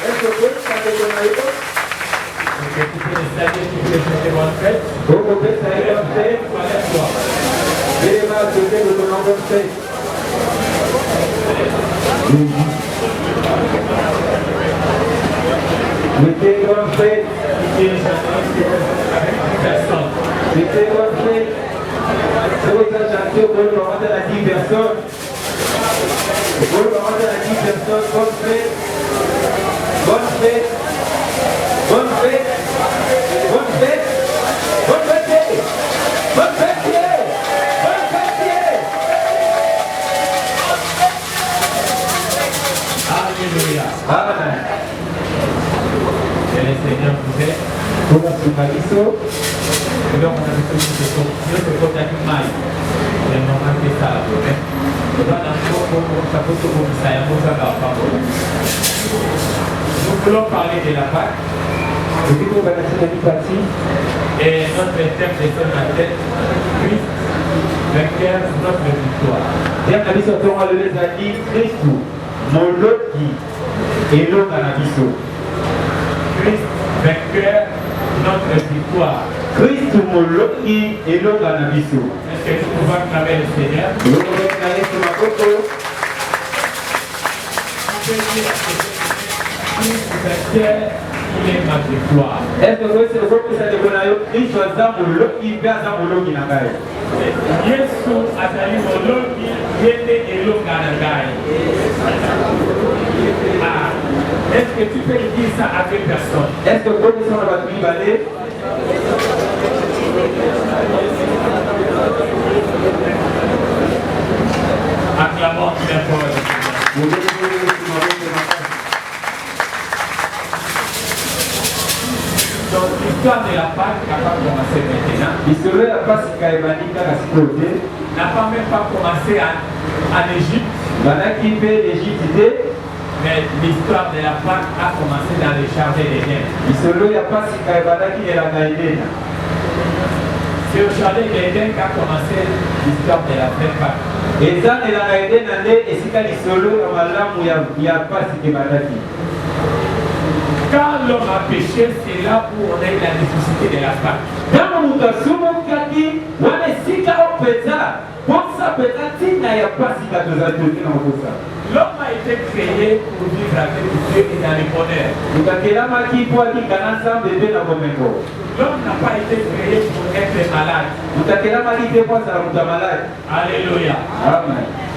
Est-ce que vous savez comment il faut? Vous pouvez saluer votre fait. Et va ajouter le nom de votre fait. Mettez votre fait. Mettez votre fait. Si vous êtes gentil, vous pouvez demander à 10 personnes. Vous pouvez demander à 10 personnes. Bonne fête. Bonne fête. Bonne fête. Bonne fête. Bonne fête. Bonne fête. Bonne fête. Alléluia. Amen. Que le Seigneur vous aide. Pour la soumission. Et donc, on a vu que Dieu se pose avec maille. Et on a fait ça. Nous voulons parler de la Pâque. Et notre thème de ce matin, Christ, vainqueur, notre victoire. Christ, vainqueur, notre victoire. Christ moloki elonga na biso. Est-ce que nous pouvons acclamer le Seigneur? Christ, vainqueur, il est ma victoire. Est-ce que vous savez que Christ aza moloki mpe aza moloki na ngai? Yesu azali moloki yende elonga na ngai. Est-ce que tu peux dire ça à deux personnes? Est-ce que vous connaissez la batterie balai? Acclamons bien fort. Donc l'histoire de la Pâque n'a pas commencé maintenant. L'histoire de la Pâque n'a pas même pas commencé en Égypte. Mais l'histoire de la Pâque a commencé dans le jardin d'Éden. C'est au jardin d'Éden qu'a commencé l'histoire de la vraie Pâque. Quand l'homme a péché, c'est là où on a eu la nécessité de la Pâque. L'homme a été créé pour vivre avec Dieu et dans le bonheur. L'homme n'a pas été créé pour être malade. Alléluia.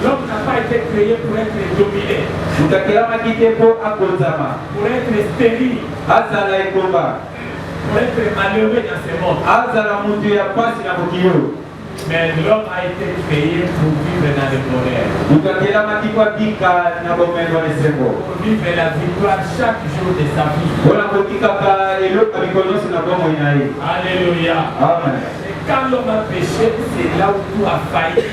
L'homme n'a pas été créé pour être dominé. Pour être stérile. Pour être malheureux dans ce monde. Mais l'homme a été créé pour vivre dans le bonheur. Pour vivre la victoire chaque jour de sa vie. Alléluia. Amen. Et quand l'homme a péché, c'est là où tout a failli.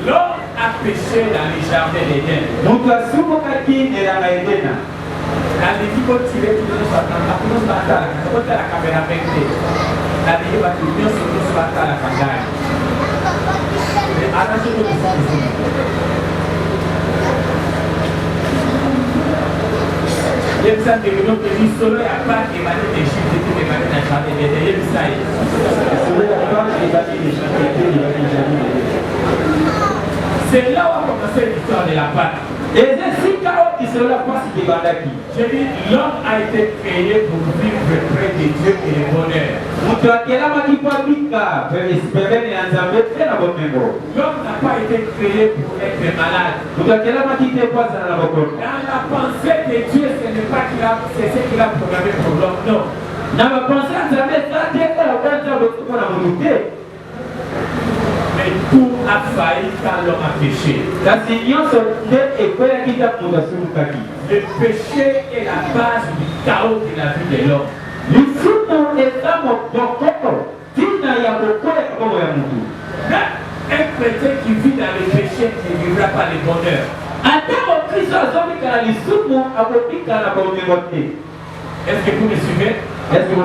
L'homme a péché dans le jardin d'Éden. La Bible tirée tout le monde la caméra vectée. La Bible va tout bien sur le soir à la caméra. Mais attachez-vous de ça ici. Il y a besoin de nous que nous solo et à part émaner des chiffres et tout émaner dans le jardin des il y a besoin. C'est là où a commencé l'histoire de la Pâque. Et c'est si chaos qui sera la place qui va là. Je dis, l'homme a été créé pour vivre près de Dieu et le bonheur. L'homme n'a pas été créé pour être malade. Dans la pensée de Dieu, ce n'est pas qu'il a, c'est ce qu'il a programmé pour l'homme. Non. Dans la pensée de Dieu, mais tout a failli quand l'homme a péché. Le péché est la base du chaos de la vie de l'homme. Même un chrétien qui vit dans le péché ne vivra pas le bonheur. Est-ce que vous me suivez? Est-ce que vous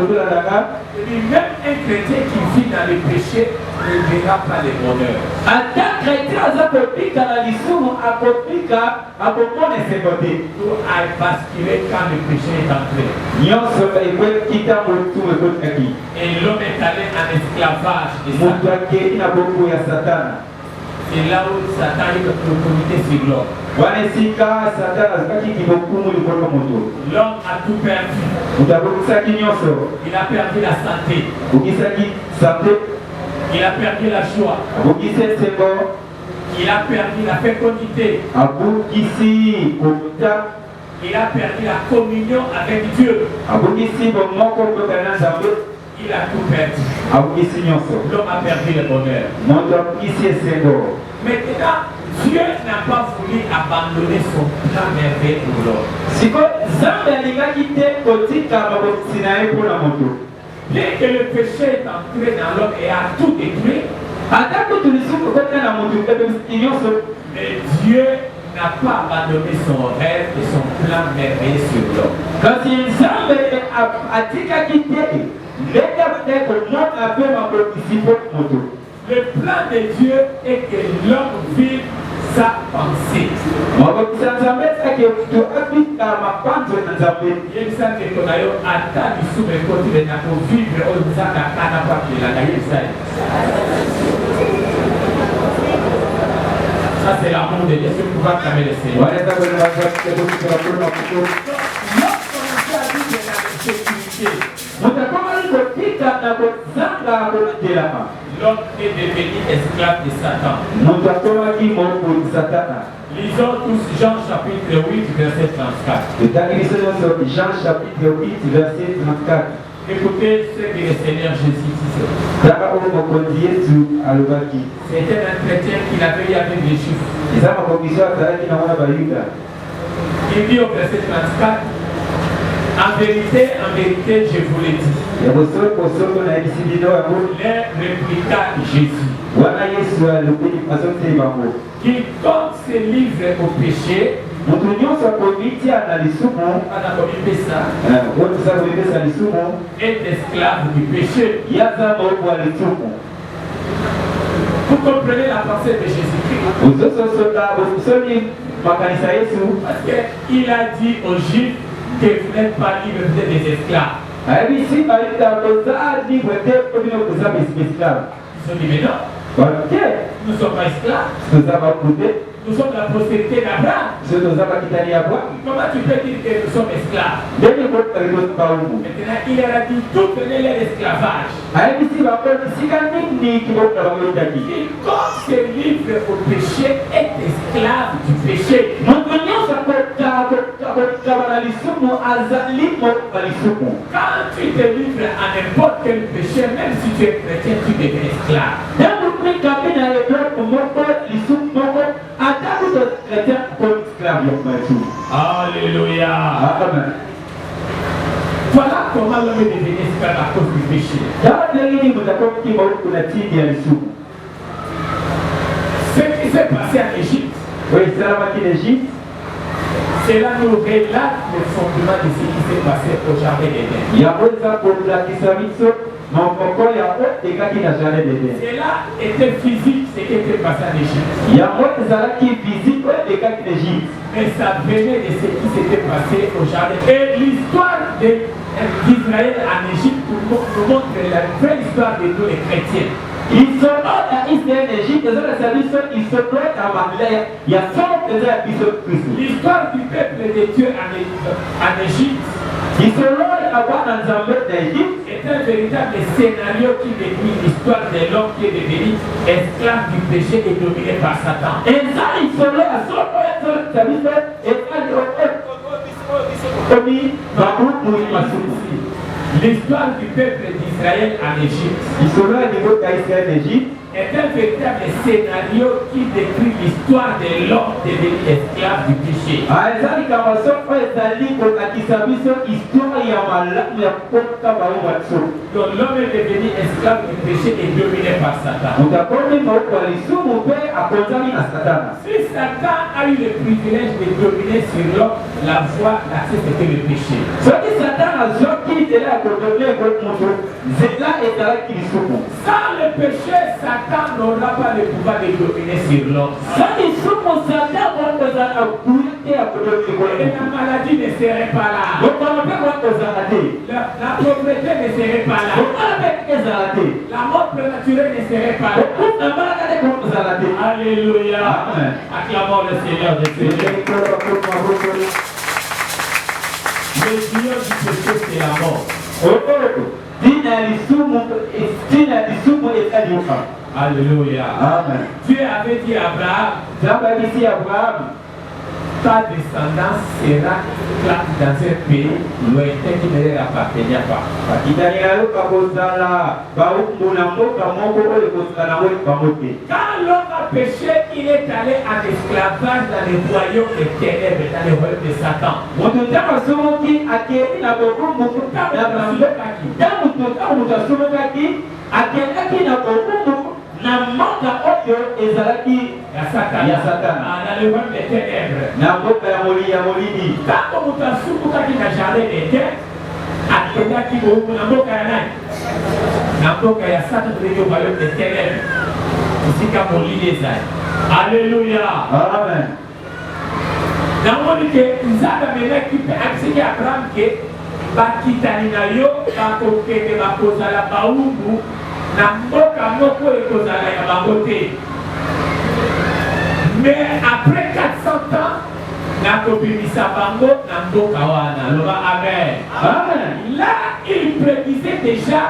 même un chrétien qui vit dans le péché ne verra pas les bonheurs. Ata chrétien aza kopika na lisumu akopika akomona esekote. Tout a basculé quand le péché est entré. Nyonso ekokita motu ekotaki. Et l'homme est allé en esclavage de Motu Satan. akei na boku ya Satana. C'est là où Satan est l'autorité sur l'homme. Wana esika Satana azokaki kibokumu likolo moto. L'homme a tout perdu. Moto abokisaki nyonso. Il a perdu la santé. Abokisaki santé. Il a perdu la joie. Abokisi esengo. Il a perdu la fécondité. Abokisi kokuta. Il a perdu la communion avec Dieu. Abokisi bomoko kobana Nzambe. Il a tout perdu. Abokisi nyonso. L'homme a perdu le bonheur. Moto abokisi esengo. Maintenant, Dieu n'a pas voulu abandonner son plan merveilleux pour l'homme. Siko Nzambe alingaki te kotika mabokisi na ye mpona moto. Bien que le péché est entré dans l'homme et a tout détruit, Ata kutu lisumu kota na moto ebebisiki nyonso. mais Dieu n'a pas abandonné son rêve et son plan merveilleux sur l'homme. Kasi Nzambe atikaki te ndenge te komona mpe mabokisi mpo moto. Le plan de Dieu est que l'homme vive sa pensée. Mabokisi ya Nzambe ezaki moto abika mapanzo na Nzambe. Yebisa ndeko na yo ata lisumu ekotile na kovivre oyo nzambe akana kwapelaka yebisa ye. Ça c'est l'amour de Dieu, c'est pouvoir clamer le Seigneur. Wanaweza kwenda kwa kutoka kwa mkuu. Lorsqu'on a dit de la sécurité, Mutakoma likopita na kozanga kotelama. l'homme est devenu esclave de Satan. Mutakoma kimoko Satana. Lisons tous Jean chapitre 8, verset 34. Tutangilise nyonso Jean chapitre 8 verset 34. Écoutez ce que le Seigneur Jésus disait. Taka oyo mokonzi Yesu alobaki. C'était un chrétien qu'il avait eu avec les Juifs. Eza makomiso azalaki na mwana bayuda. Il dit au verset 34, en vérité, je vous le dis. Ya bosoko nayebisi bino yango. Les répliqua Jésus. Wana Yesu alobeli azoteli bango. Quiconque se livre au péché, Moto nyonso akomitia na lisumu. a commis ça, Oyo toza komipesa lisumu. est esclave du péché. Yaza moko ya lisumu. Vous comprenez la pensée de Jésus-Christ? Ozososoka bosoni makanisa Yesu. Parce qu'il a dit aux Juifs que vous n'êtes pas libres, vous êtes des esclaves. Ayebisi bayuda koza libre te mpo bino koza esclave. Ils ont dit mais non, Balote nous ne sommes pas esclaves, toza bakute. nous sommes la postérité d'Abraham. So toza bakitani ya Bwana. Comment tu peux dire que nous sommes esclaves? Ndenge kotalelo baumu. Maintenant, il leur a dit tout venez l'esclavage. Ayebisi bango esika nini kiboko na bango etaki. Quiconque se livre au péché est esclave du péché. Moto nyonso akokaba na lisumu azali moko na lisumu. Quand tu te livres à n'importe quel péché, même si tu es chrétien, tu deviens esclave. Ntango prikapi na eloko moko lisumu moko ata kuto chrétien ko esclave ya Yesu. Alléluia. Amen. Voilà comment l'homme est devenu esclave à cause du péché. Dawa ndenge mutakoki mauku na tindi ya lisumu. Ce qui s'est passé en Égypte, Oui, salamaki l'Égypte. cela nous relate le fondement de ce qui s'est passé au jardin d'Éden. Yango eza kolakisa biso mokoko yango ekaki na jardin d'Éden. Cela était physique, ce qui était passé en Égypte. Yango ezalaki physique oyo ekaki l'Égypte. Mais ça venait de ce qui s'était passé au jardin. Et l'histoire d'Israël en Égypte nous montre la vraie histoire de nous les chrétiens. Isolo ya Israel na Égypte ezolakisa biso isolo ya malaya ya solo eza ya biso Kristo. L'histoire du peuple de Dieu en Égypte Isolo ya Bwana Nzambe na Égypte est un véritable scénario qui décrit l'histoire de l'homme qui est devenu esclave du péché et dominé par Satan. eza isolo ya solo ezolakisa biso ezali okomi babuku masuku. L'histoire du peuple d'Israël en Égypte Isolo ya niveau ya Israel na Égypte est un véritable scénario qui décrit l'histoire de l'homme devenu esclave du péché. ezali kama soko ezali kolakisa biso histoire ya malamu ya kokota bango baso. Donc l'homme est devenu esclave du péché et dominé par Satan. Moto akomi mauku ya lisumu mpe akonzami na Satana. Si Satan a eu le privilège de dominer sur l'homme, la voie, l'accès, c'était le péché. Sans le péché, Satan n'aura pas le pouvoir de dominer sur l'homme. Et la maladie ne serait pas là. La pauvreté ne serait pas là. La mort prématurée ne serait pas là. Alléluia. Acclamons le Seigneur de Dieu. Le Dieu du péché, c'est la mort. Alléluia. Amen. Dieu avait dit à Abraham, ta descendance sera éclate dans un pays lointain qui ne leur appartenait pas. Quand l'homme a péché, il est allé en esclavage dans les royaumes des ténèbres, dans les royaumes de Satan. Ya Satan. Dans le royaume des ténèbres. Quand on t'a souffert dans le jardin d'Éden, akendaki bohuku na mboka ya nani? Na mboka ya Satan dans le royaume des ténèbres. Isika molili ezali. Alléluia. Amen. Namoni ke nzambe amenaki mpe akisaki Abraham ke bakitani na yo bakokende bakozala bawumbu na mboka moko ekozala ya bango te. Mais après 400 ans, nakobimisa bango na mboka wana. Loba amen. Amen. Là, il prédisait déjà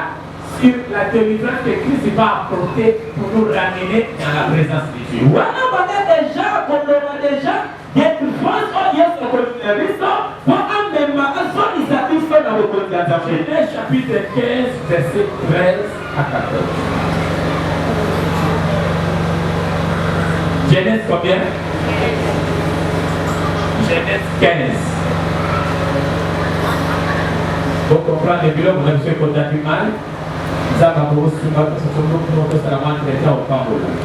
sur la délivrance que Christ va apporter pour nous ramener dans la présence de Dieu. Genèse chapitre 15, verset 13 à 14. Genèse combien? Genèse 15. Pour comprendre le bilan, vous avez fait qu'on a du mal. Ça va vous aussi mal parce que tout le monde peut se la main de temps au Cameroun.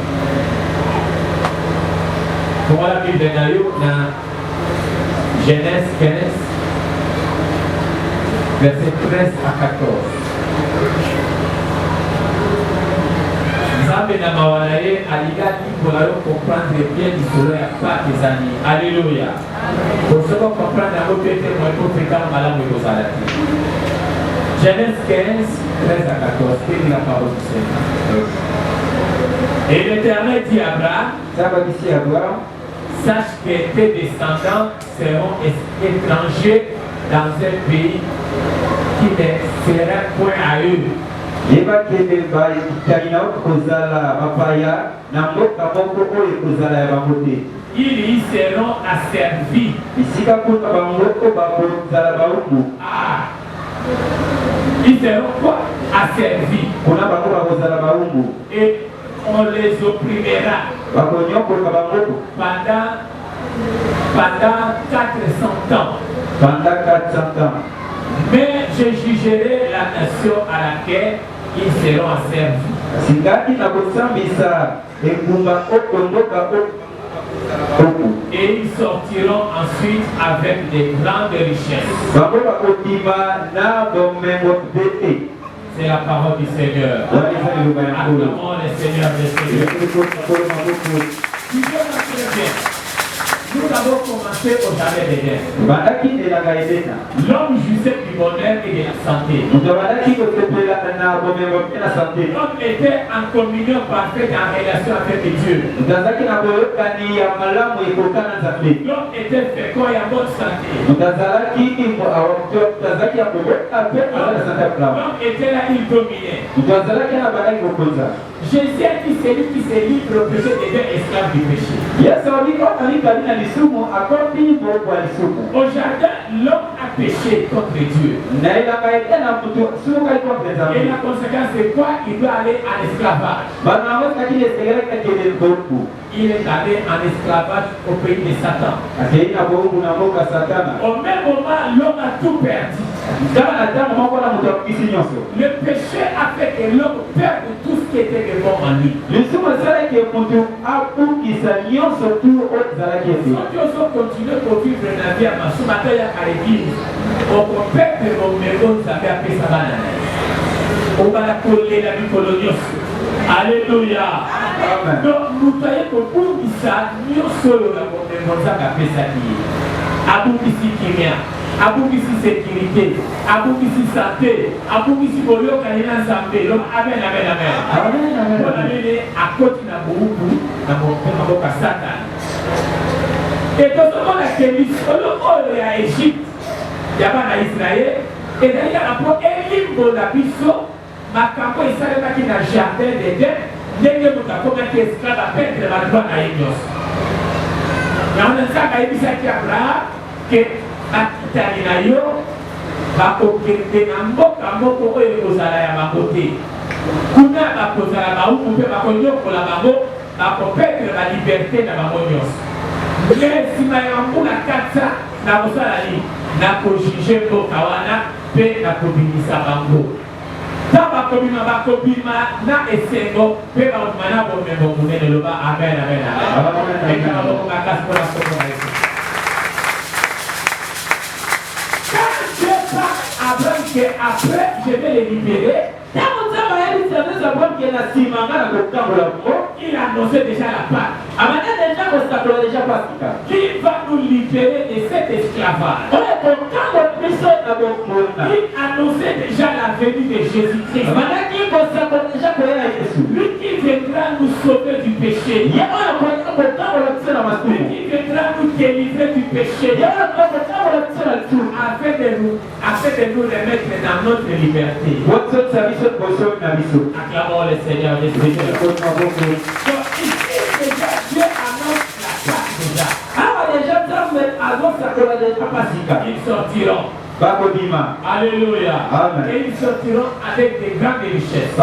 Comment la Bible est dans Genèse 15, verset 13 à 14. Nzambe na mawalaye aligaki pour comprendre bien l'histoire ya pas des années. Alléluia. Pour ce qu'on comprend dans notre pays, moi pour fréquemment malade de Rosalati. Genèse 15, 13 à 14. Quelle est la parole du Seigneur? Et l'Éternel dit à Abraham, sache que tes descendants seront étrangers dans un pays qui ne sera point à eux. Ils y seront asservis. Ah. Ils seront quoi? Asservis. Et on les opprimera pendant 400 ans. Mais je jugerai la nation à laquelle ils seront asservis. Et ils sortiront ensuite avec des grandes richesses. C'est la parole du Seigneur. Acclamons le Seigneur des Seigneurs. Nous avons commencé au jardin d'Éden. L'homme jouissait du bonheur et de la santé. L'homme était en communion parfaite en relation avec Dieu. L'homme était fécond et en bonne santé. L'homme était là, il dominait. Jésus a dit celui qui se livre au péché devient esclave du péché. Au jardin, l'homme a péché contre Dieu. Et la conséquence c'est quoi? Il doit aller en esclavage. Il est allé en esclavage au pays de Satan. Au même moment, l'homme a tout perdu. Le péché a fait que l'homme perde tout ce qui était de bon en lui. Si tu continues pour vivre la vie à ma soumata à l'église, on peut perdre mon mégot, ça fait appeler sa banane. On va la coller la vie coloniale. Alléluia. Donc, nous voyons que pour ça, nous sommes là pour nous appeler ça qui est. Aboukisi kimia, aboukisi sécurité, aboukisi santé, aboukisi bolio kanina nzambe. Donc amen, amen, amen. Amen, amen. On a mené à côté na boukou, na boka Satan. Et donc on a qu'elle est à Égypte, il y a pas na Israël, et d'ailleurs il y a un limbo la biso, ma campo il s'est qui na jardin d'Éden, dès que nous avons été esclaves à perdre la droit na Égypte. Mais on a ça qui a été Abraham. Que akitani na yo bakokende na mboka moko oyo ekozala ya bango te kuna bakozala bauku mpe bakonyokola bango bakopetre baliberté na bango nyonso me nsima ya mbula kata nakosala nini nakojuge mboka wana mpe nakobimisa bango ta bakobima na esengo mpe bakobima na bomembo monene loba amen amen amen ekala moko makasi mpona soko na yesu. Après, je vais les libérer. Il a annoncé déjà la Pâque. Qui va nous libérer de cet esclavage. Il annonçait déjà la venue de Jésus-Christ. Lui qui viendra nous sauver du péché. Lui qui viendra nous délivrer du péché. Afin de nous remettre dans notre liberté. Acclamons le Seigneur des Seigneurs. Donc ici déjà Dieu annonce la Pâque déjà. Ils sortiront. Alléluia. Amen. Et ils sortiront avec des grandes richesses.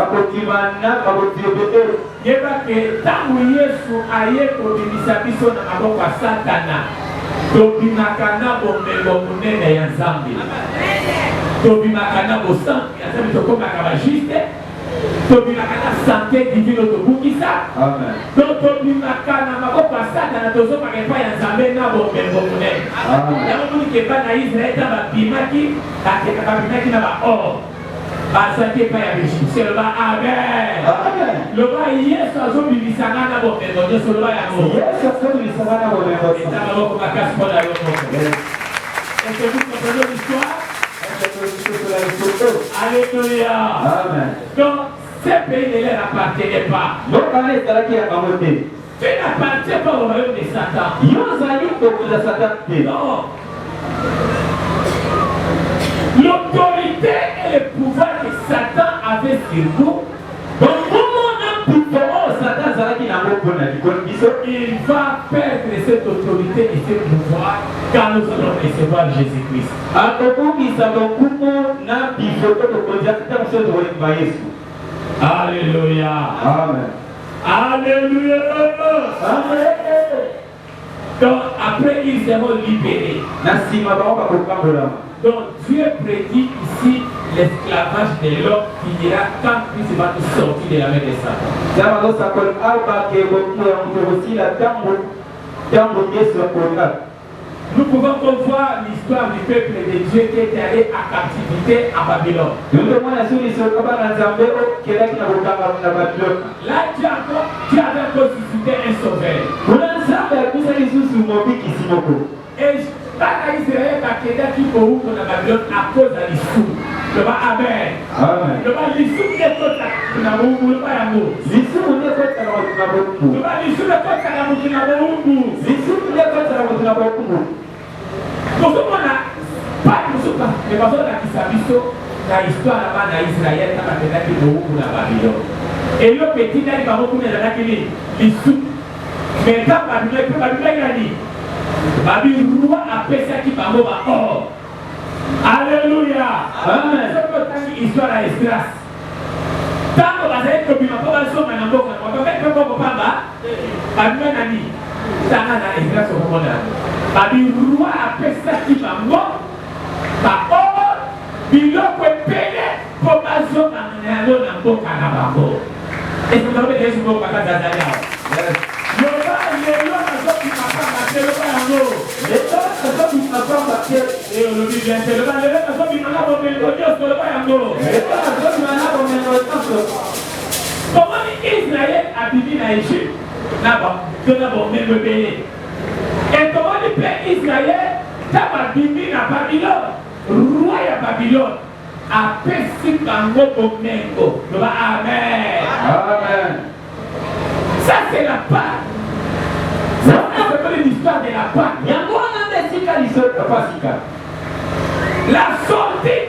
Il y a que tant que Yesu aye kobimisa biso na maboko ya Satana. Tobimaka na bomengo monene ya Nzambe. Tobimaka na bosantu ya Nzambe tokomaka bajuste. Tobimaka na santé divine tobukisa. Amen. Donc tobimaka na maboko ya Satana tozomaka epai ya Nzambe na bomengo monene. Yango moni ke bana Israel ta babimaki na baor. Basaki epai ya Égyptien loba amen. Loba Yesu azobimisanga na bomengo nyonso loba yango. Yesu azobimisanga na bomengo. Eza maboko makasi mpona yo moko. Est-ce que vous comprenez l'histoire? Alléluia. Amen. Donc, ce pays ne leur appartenait pas. Tu n'appartiens pas au royaume de Satan. Non. L'autorité et le pouvoir que Satan avait sur nous, il va perdre cette autorité et ce pouvoir quand nous allons recevoir Jésus-Christ. Alléluia. Amen. Alléluia. Amen. Donc après ils seront libérés. Donc Dieu prédit ici l'esclavage de l'homme finira quand Christ va nous sortir de la main de Satan. Nous pouvons voir l'histoire du peuple de Dieu qui est allé à captivité à Babylone. Là, Dieu avait ressuscité un sauveur. Et Bana Israël bakendaki kouka na Babylone à cause de l'issou. Le ba amen. Amen. Le ba l'issou qui est kota na mungu le ba yango. L'issou qui est kota na mungu. Le ba l'issou qui est kota na mungu. L'issou qui est kota na mungu. Nous sommes là. Pas nous sommes là. Mais parce que la kisabiso na histoire là bas na Israël na bakendaki kouka na Babylone. Et le petit là il va reconnaître la kini l'issou. Mais quand Babylone a dit Babi roi appelle ça qui va mourir. Alléluia. Amen. C'est pour ça qu'il histoire à Esdras. Tant que vous avez commis ma pauvre somme à Namboka, on va mettre un peu de pamba. Babi m'a dit, ça n'a pas Esdras au monde. Babi roi appelle ça qui va mourir. biloko epele mpo bazongana yango na mboka na bango. Esonabe Yesu mboka kazazali awa. Loba lelo nazobima pamba te loba yango. Lelo nazobima pamba te olobi bien te loba lelo nazobima na bomengo nyonso loba yango. Lelo nazobima na bomengo nyonso. Tomoni Israel abimi na Egypte na bomengo ebele. Et tomoni mpe Israel taba abimi na Babylone. Roi ya Babylone apesi bango bomengo. Loba amen. Amen. Ça c'est la Pâque. Ça c'est l'histoire de la Pâque. Il y a encore un décès l'histoire de la Pâque. La sortie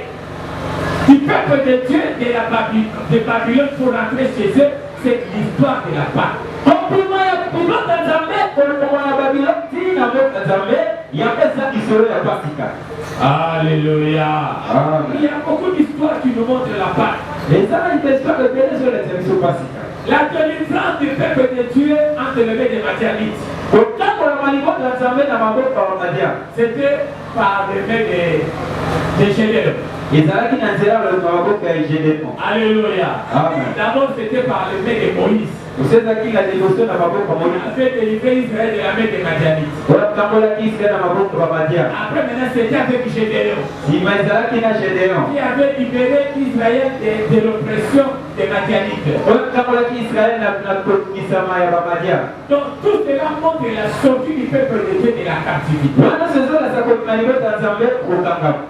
du peuple de Dieu de Babylone pour rentrer chez eux, c'est l'histoire de la Pâque. Alléluia. Il y a beaucoup d'histoires qui nous montrent la Pâque. La délivrance du peuple de Dieu entre les mains des Madianites. C'était par les mains des Gédéons. Alléluia. D'abord c'était par les mains de Moïse. Il a fait délivrer Israël de la main des Madianites. Après maintenant c'était avec Gédéon. Qui avait libéré Israël de l'oppression des Madianites. Donc tout cela montre la sortie du peuple de Dieu de la captivité.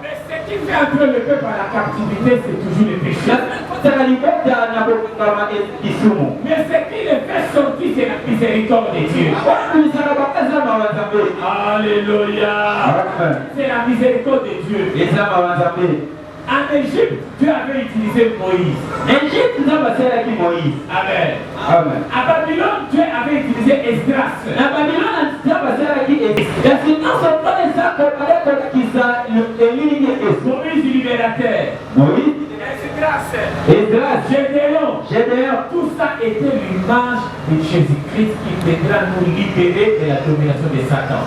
Mais ce qui fait entrer le peuple à la captivité, c'est toujours le péché. Mais ce qui le fait sortir, c'est la miséricorde de Dieu. Alléluia. C'est la miséricorde de Dieu. En Égypte, Dieu avait utilisé Moïse. Amen. À Babylone, Dieu avait utilisé Esdras. Moïse libérateur. Esdras, Gédéon. Tout ça était l'image de Jésus-Christ qui viendra nous libérer de la domination de Satan.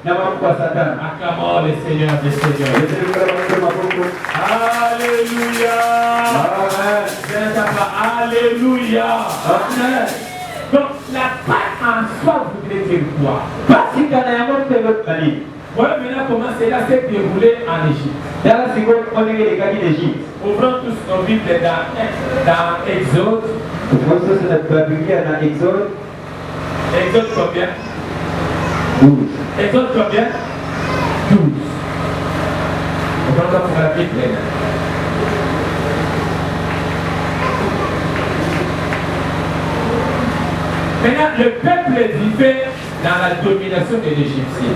Acclamons le Seigneur des Seigneurs. Alléluia. Alléluia. Donc la Pâque en soi voudrait dire quoi? Voilà maintenant comment cela s'est déroulé en Égypte. Ouvrons tous nos Bibles dans Exode. Exode combien? 12. Exode combien? 12. Ouvrons donc la Bible. Maintenant, le peuple vivait dans la domination de l'Égyptien.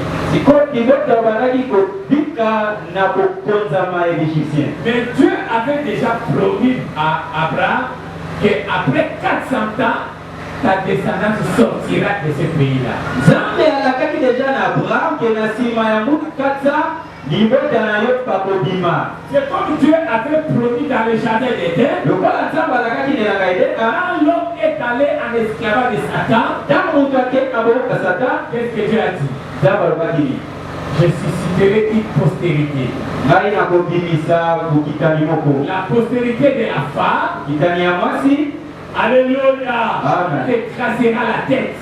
Mais Dieu avait déjà promis à Abraham qu'après 400 ans, ta descendance sortira de ce pays-là. C'est comme Dieu avait promis dans le jardin d'Éden. Quand l'homme est allé en esclavage de Satan, qu'est-ce que Dieu a dit? Je susciterai une postérité. La postérité de la femme, alléluia, t'écrasera la tête.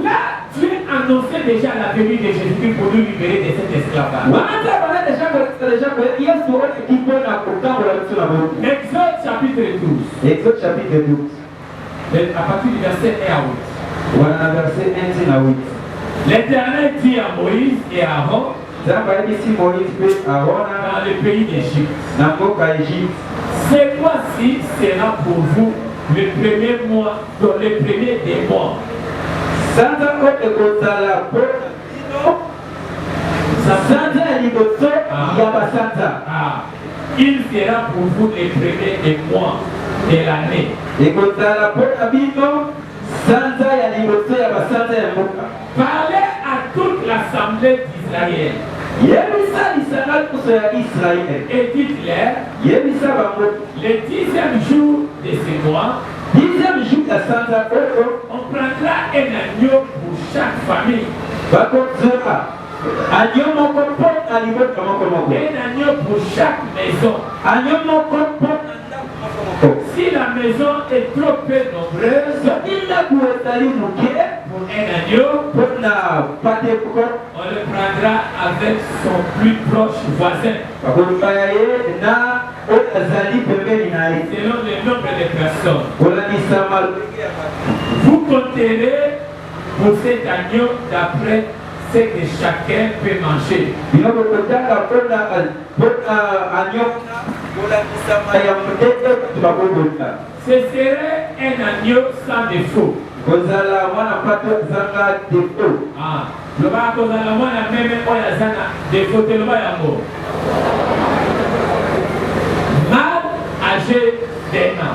Là, Dieu annonçait déjà la venue de Jésus pour nous libérer de cet esclavage. Exode chapitre 12. À partir du verset 1 à 8. L'Éternel dit à Moïse et à Aaron dans le pays d'Égypte. Ce mois-ci sera pour vous le premier mois, dans le premier des mois. Il sera pour vous le premier des mois de l'année. Parlez à toute l'assemblée d'Israël. Et dites-leur, le 10e jour de ce mois, on prendra un agneau pour chaque famille. agneau moko pour alibota moko moko. Un agneau pour chaque maison. Agneau moko pour si la maison est trop peu nombreuse, pour un agneau, on le prendra avec son plus proche voisin. Selon le nombre de personnes. Vous compterez pour cet agneau d'après ce que chacun peut manger. Ce serait un agneau sans défaut. Ah, le bas kozala mwana même oya zana défaut le bas yango. Mal âgé d'un an.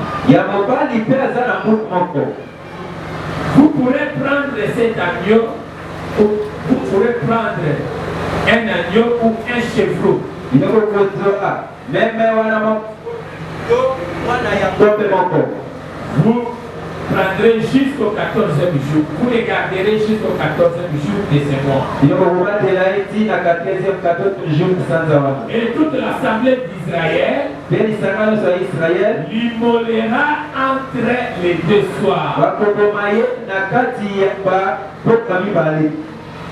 Vous pourrez prendre cet agneau, vous pourrez prendre un agneau ou un chevreau. Vous prendrez jusqu'au 14e jour. Vous les garderez jusqu'au 14e jour de ce mois. Et toute l'assemblée d'Israël l'immolera entre les deux soirs.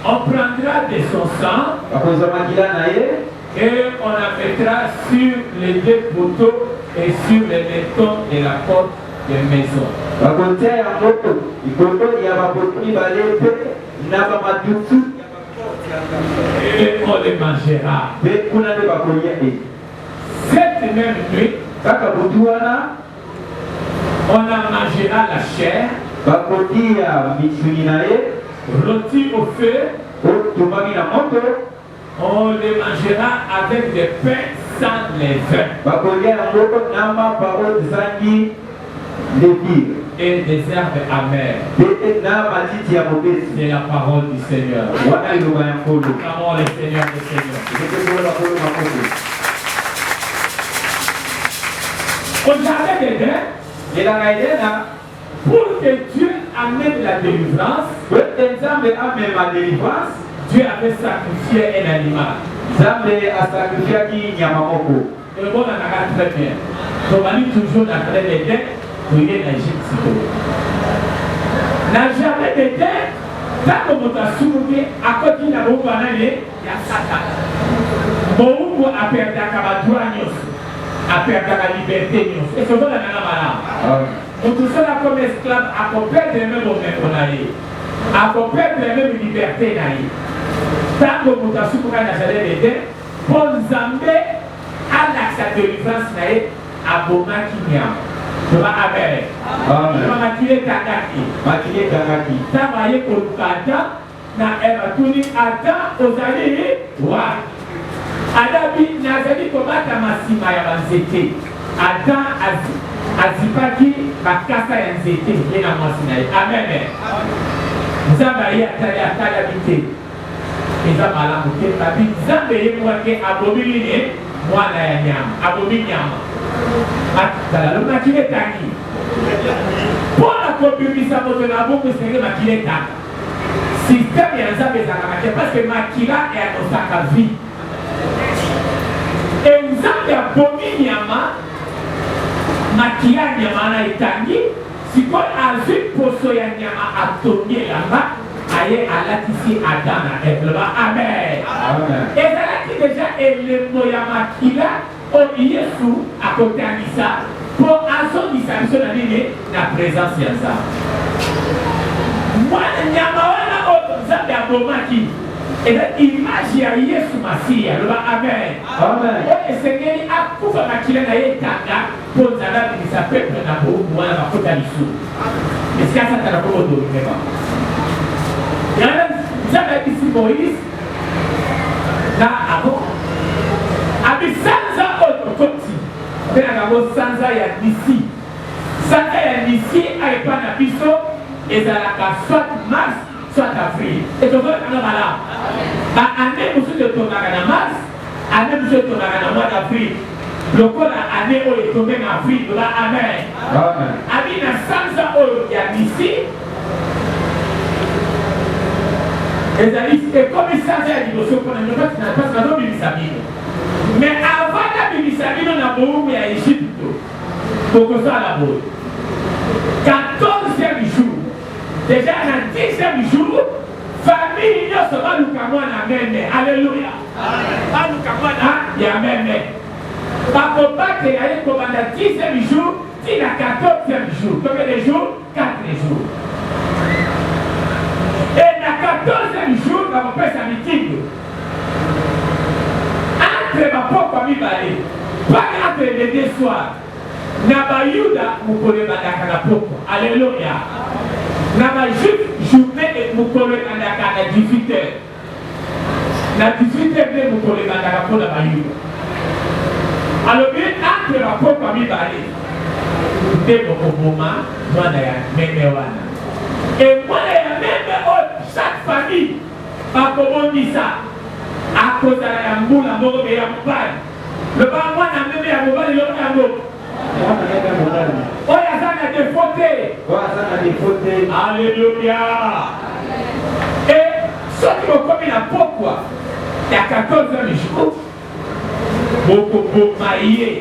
On prendra de son sang et on la mettra sur les deux poteaux et sur les métons de la porte de maison. Et on les mangera. Cette même nuit, on en mangera la chair, rôti au feu. On les mangera avec des pains sans levain et des herbes amères. C'est la parole du Seigneur. Clamons le Seigneur des Seigneurs. Au jardin d'Éden, pour que Dieu amène la délivrance, Dieu avait sacrifié un animal. Et bon, on a très bien. On va toujours dans le jardin d'Éden, pour y aller en Égypte. Dans le jardin d'Éden, quand on a soulevé, à côté de la roue, il y a Satan. Bon, on a perdu la droit, a perdu la liberté. Et ce qu'on a dans la malade. On tout ça comme esclave, à perdre même au même qu'on a eu. À perdre même liberté. Tant que vous avez souffert dans le jardin d'Éden, pour Zambé, à la délivrance, à Bomaki Niam. Je vais amen. Je vais maquiller Takaki. Travailler pour le Adam, na Evatuni, Adam, aux alliés, wa. Adabi, Nazali, Komata, Massima, Yamanzete. Adam, Azipaki, Bakasa, Yanzete, Yena Massinaï. Amen. Zambaye, Atala, Bité. Et ça m'a l'amouté. Zambaye, moi, qui abominé, moi, la Yam, abominama. Le maquillé tangi. Pour la copie, ça peut être beaucoup de maquillé tangi. Système et un zambé zangamaké parce que maquilla est un osaka vie. Et un zambé a bomi nyama, maquilla nyama et tangi. Si on a vu poso ya nyama a tourné là-bas, aïe à la tissi Adam à Ève. Amen. Et ça là qui déjà est le moya maquilla. On y est sous à côté de ça pour assurer la présence de ça. Moi, il y a et l'image de Jésus Massia, le Amen. Amen. Et Seigneur a couvert ma kilé na yetanga pour zala de sa peuple na bo moi na kota lisu. Mais c'est ça ça na ko do vraiment. Yana zala ici Moïse na abo. Abi sanza autre côté. Mais na bo sanza ya d'ici. Sanza ya d'ici ay pa na biso ezalaka soit mars soit avril. Et donc on a là. Année où tu te mars, année où tu te mois d'avril. Le col année où il tombé en avril, amen. Amen. Sans il y a ici. Et comme il s'agit à l'émotion, parce que nous avons mais avant la on a beaucoup à Égypte pour que ça la boue. 14e jour, déjà dans 10e jour, famille nous sera nous comme on même. Alléluia. Pas nous comme on y a même. Pas pour pas que aller comme dans 10e jour, il a 14e jour. Combien de jours? 4 jours. Et dans 14e jour, on va faire sa meeting. Entre ma propre famille, pas entre les deux soirs. Naba Yuda, vous pouvez battre la propre. Alléluia. Naba juste journée et vous pouvez battre à 18h. Na 18h, vous pouvez battre la propre Naba Yuda. Alors, bien, entre ma propre famille, dès mon moment, moi, je suis et moi, chaque famille, pas comment on dit ça, à cause de la moule, la mort et la moubaille. Le pas moi, n'a même la moubaille, le mot. Oh, il y a des fautes. Alléluia. Et ceux qui ont commis la pourquoi, il y a 14 ans de jours, beaucoup maillés.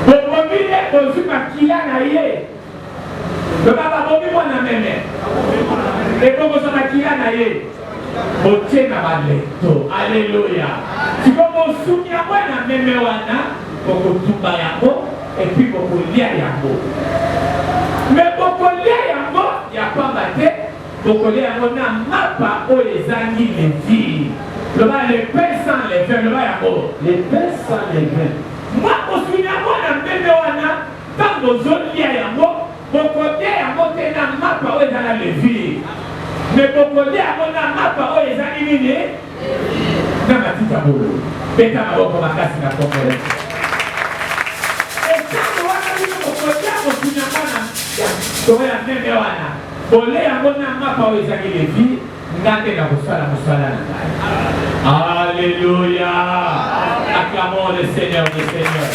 Beaucoup maillés, beaucoup maquillés. Le papa bobi mwana meme. Et comme ça maquilla naie. Botie na baleto. Alléluia. Tu comme sounya mwana meme wana pour tumba yango et puis pour lia yango. Mais pour lia yango, il y a pas batté. Pour lia yango na mapa o les angi les filles. Le bas les pains sans les vins, le bas yango. Les pains sans les vins. Moi pour sounya mwana meme wana tant nos autres lia yango. Beaucoup de monter dans ma parole dans la vie. Mais beaucoup de na ma parole dans la vie. Dans ma petite amour. Beta ma boca ma casse na pompe. Et quand on a vu beaucoup de on a même wana. Bolé a na ma parole dans la vie. Ngate na musala na. Alléluia. Acclamons le Seigneur, le Seigneur.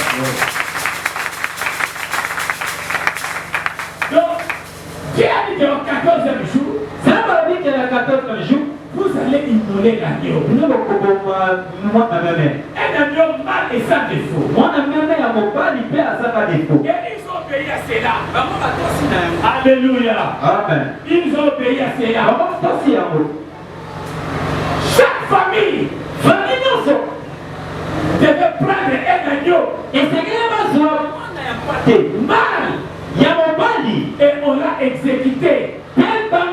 Donc, Dieu a dit qu'en 14e jour, ça va dire qu'en 14e jour, vous allez immoler l'agneau. Un agneau mâle et sans défaut. Et ils ont obéi à cela. Alléluia. Amen. Ils ont obéi à cela. Chaque famille devait prendre un agneau. Et c'est mâle. Et on l'a exécuté. Quand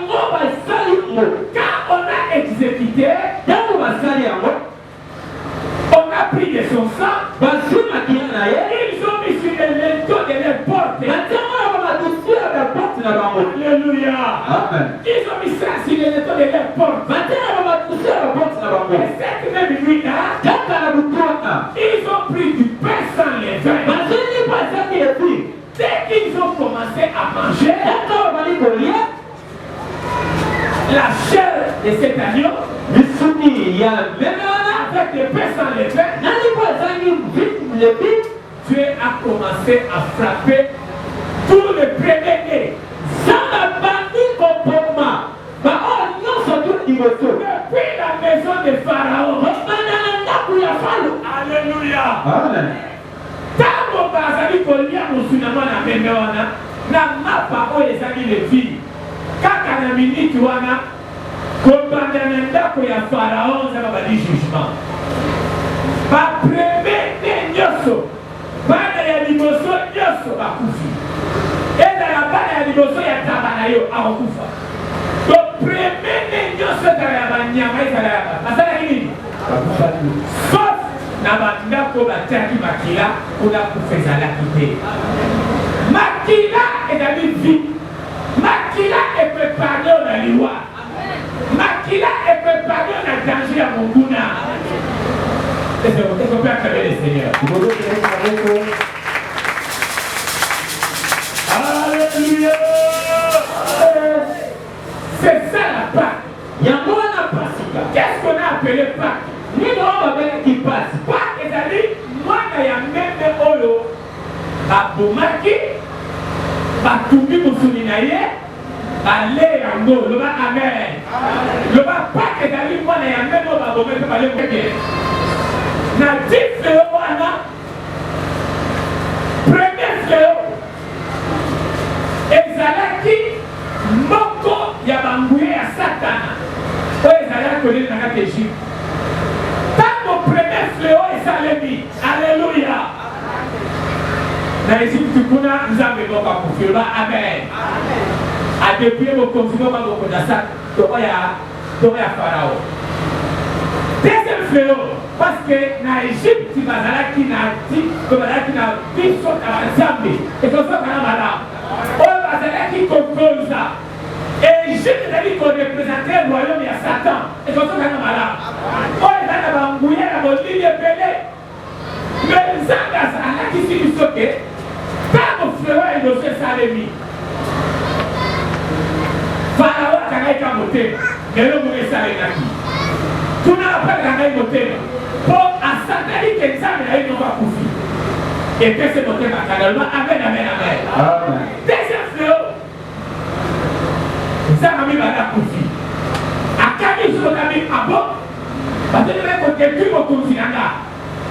on a exécuté, on a pris de son sang. Ils ont mis sur les linteaux de les portes. Alléluia. Ils ont mis ça sur les linteaux de les portes. Et cette même nuit-là, ils ont pris du pain sans les vins. Dès qu'ils ont commencé à manger, la chair de cet agneau, avec des pains sans les vins, Dieu a commencé à frapper tous les premiers-nés. Depuis la maison de Pharaon. Alléluia. Amen. Tango bazali kolia musulama na meme wana na mapa oyo ezali levi kaka na miniti wana kobanda na ndako ya Pharaon zaba badi jugement bapreme nyonso bana ya liboso nyonso bakufi ezala bana ya liboso ya taba na yo akokufa bapreme nyonso ezala ya banyama ezala ya basala nini bakufa sauf na bandako batiaki makila mpona kufezalaki te makila ezali vi makila eprepare o na liwa makila eprepare o na danger ya monguna est-ce qu'on peut acclamer le Seigneur? Alléluia. C'est ça la Pâque. Qu'est-ce qu'on a appelé Pâque? Ni on qui passe. Pâques est-à-dire, moi, il y a même Olo, à Boumaki, à Toumi Moussoulinaye, Allez, yango, le va amen. Le va pas que d'aller moi, il y a même au bas, mais pas le bien. Na dit fléau, premier fléau, ezalaki moko ya bambouye ya Satana. Oyo ezalaki koleli na kati Égypte. Tango premier fléau esalemi, alléluia. Na Égypte kuna nzambe moko akufi, ba amen. A depuis le continent moko na sa to ya Pharaon. Deuxième fléau, parce que na Égypte bazalaki na ti, bazalaki na biso na nzambe. Et comme ça kana mala. Oyo bazalaki kokonza. Égypte ezali koreprésenter le royaume ya Satan. Et comme ça kana mala. Oyo ezali na bambuye na bolili ebele. Mais nzambe azalaki si biso ke tango fléau eloge esalemi. Pharaon akangaki motema. Lelo moko esalelaki. Tuna après akangaki motema. Po asakali ke nzambe na ye noko akufi. Epese motema akangaki. Amen, amen, amen. Deuxième fléau. Nzambe amibanda akufi. Akangi soki abo. Bazelemi kotepi mokonzi na nga.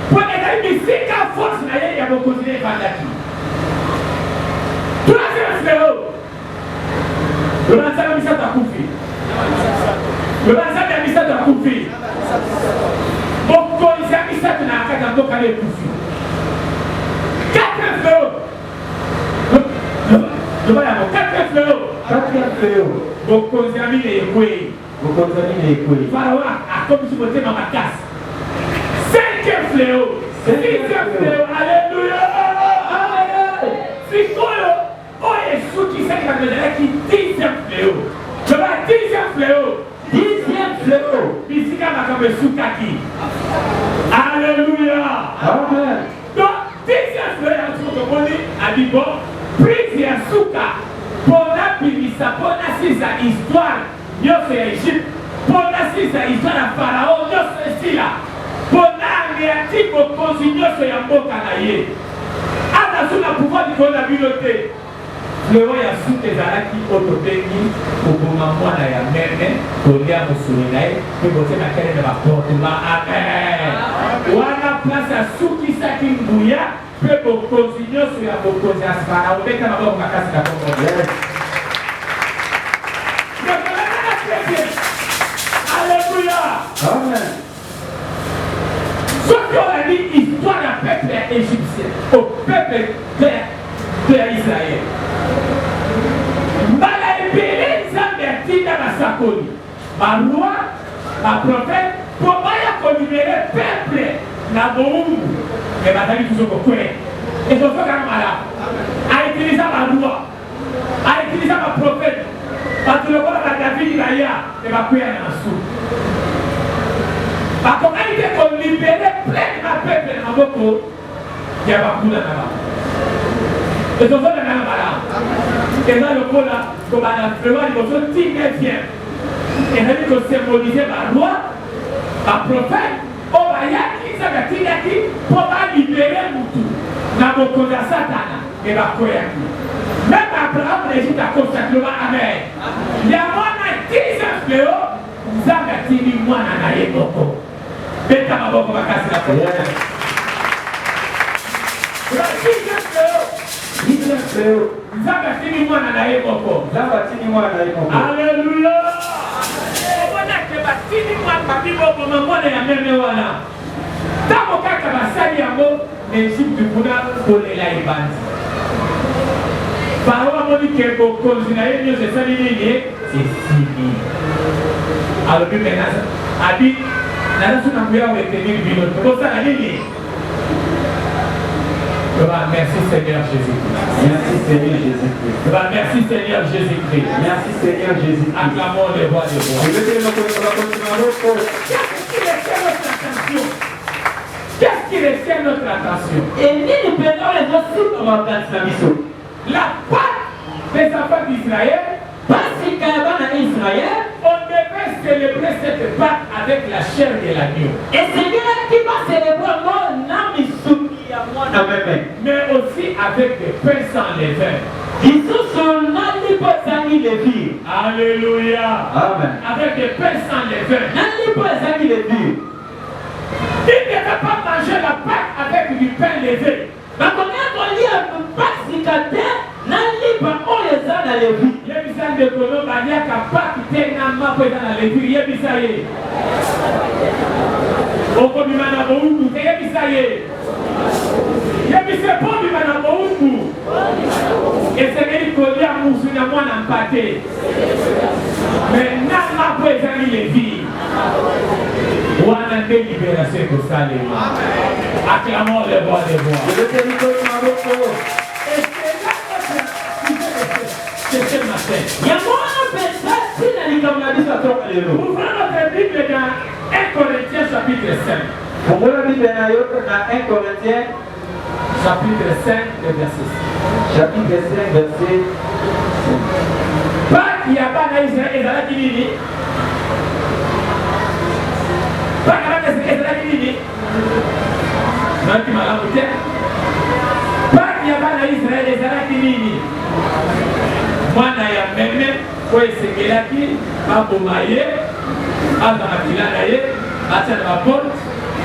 Po ezali bisika force na ye ya mokonzi na efandaki. Troisième fléau. Le Banzam a mis ça à Koufi. Le Banzam a mis ça à Koufi. Beaucoup ils ont mis ça à Koufi. Quatre fléaux. Le Banzam quatre fléaux. Beaucoup ils ont mis les écoués. Pharaon a comme si c'était dans ma casse. Cinquième fléau. Sixième fléau. Alléluia. C'est quoi? Oh, Jésus qui sait qu'il dixième fléau. Je vais dixième fléau. Dixième fléau. Ici, quand on a Soukaki. Alléluia. Amen. Donc, dixième fléau, a dit bon, prise à Souka. Pour la Bibisa, pour la six à histoire, Dieu c'est Égypte. Pour la six à histoire à Pharaon, Dieu c'est ici là. Pour la réactive au consigne, c'est un beau canaillé. À la pouvoir du la bibliothèque. Fléau ya soute ezalaki otobengi koboma mwana ya meme kolia mosuni na ye mpe botenga kelele baporte ba amen. Wana place asukisaki nguya mpe bokonzi nyonso ya bokonzi ya Farao obeta maboko makasi na Kongo. Alléluia. Amen. Soki on a dit histoire ya peuple égyptien au peuple de Israël. Mbala ebele nzambe atinda basakoli baroi baprofete po baya kolibere peuple na boumbu me bazali toujours kokwela ezofaka malamu autiliza baroi autiliza baprofete bato lokola badavidi baya me bakwela na masuku bakomaki te kolibere plein bapeuple na maboko ya bakula na bango. Et donc, on a un malade. Et là, le pôle, comme on a vraiment dit, on dit, et là, il faut symboliser la loi, la prophète, on va y aller, ça va dire, pour libérer Moutou. Dans mon côté, Satan, et la cohérence. Même Abraham, l'Égypte a consacré, amen. Il y a moins de 10 fléaux, nous avons dit, moi, on a eu beaucoup. Mais quand on va casser la cohérence. Zaba tini mwana na ye moko. Alléluia. Wana ke batini mwana babiko mwana ya meme wana. Tamo kaka basali yango Égypte kuna kolela ebandi. Pharaon moni ke bokonzi na ye nyonso esali nini? Esili. Alobi menaza. Abi naza suna kuya wetenir bino. Kosala nini? Merci Seigneur Jésus-Christ. Merci Seigneur Jésus-Christ. Merci Seigneur Jésus-Christ. Merci Seigneur Jésus-Christ. Acclamons les rois des rois. Qu'est-ce qui retient notre attention? Et nous prenons les autres comme un la part des enfants d'Israël, parce qu'à Israël, on devait célébrer cette Pâque avec la chair de l'agneau. Et c'est bien qui va célébrer mon âme. Mais aussi avec des pains sans levain. Ils sont sur l'année Alléluia. Amen. Avec des pains sans levain. Il ne peut pas manger la pâte avec du pain levé. Yebisa de kono banya kapaki tena mapo eza na levi yebisa ye. Oko bimana boungu te yebisa ye. Yebisa po bimana boungu. Esengeli kolia musu na mwana mpate. Mais na mapo eza ni levi. Wana de libération ko salema. Acclamons les voix des voix. Ce matin. Ouvrons notre Bible dans 1 Corinthiens chapitre 5. Chapitre 5, verset 6. Chapitre 5, verset 5. Pas qu'il y a pas d'Israël, Israël qui dit. Pas qu'il y a pas d'Israël qui dit. Non, qui m'a l'embouté. Pas qu'il y a pas d'Israël, Israël qui dit. Mwana ya meme ko esengelaki aboma ye azamakila na ye atia na baporte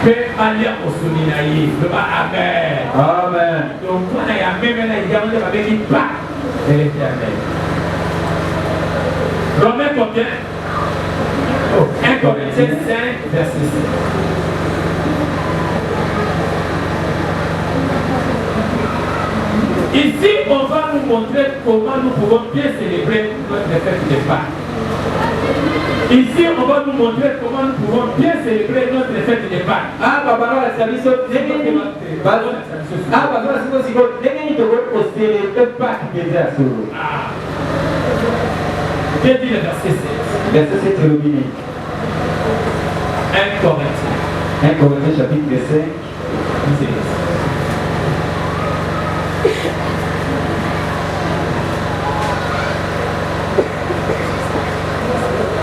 mpe alia mosuni na ye loba amen. Amen. Donc mwana ya meme na yango nde babengi Pâques de l'Éternel. Romains combien? 1 Corinthiens 5 verset 6. Ici, on va nous montrer comment nous pouvons bien célébrer notre fête de Pâques. Ici, on va nous montrer comment nous pouvons bien célébrer notre fête de Pâques. J'ai dit le verset 7. Verset 7 terminé. 1 Corinthiens. 1 Corinthiens chapitre 5.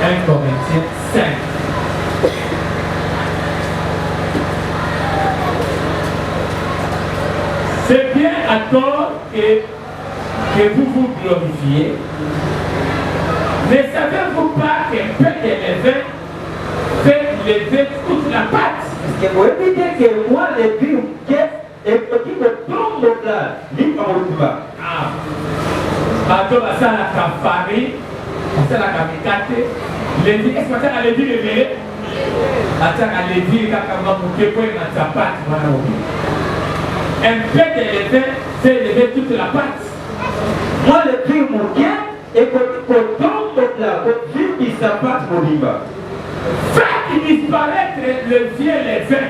1 Corinthiens 5. C'est bien à tort que vous vous glorifiez. Ne savez-vous pas qu'un peu de levain fait lever toute la pâte? Parce que vous évitez que moi, les filles, et petit me tombe là, libre en route. Ah, bateau va ça la farine, ça la kamikate. Levi, est-ce que tu as levi le mélé? Attends, à levi, quand on va bouquer pour une pâte, voilà. Un peu de levain fait lever toute la pâte. Moi, le prix mon bien, et quand on tombe là, quand il s'appâte mon libre. Faites disparaître le vieux levain.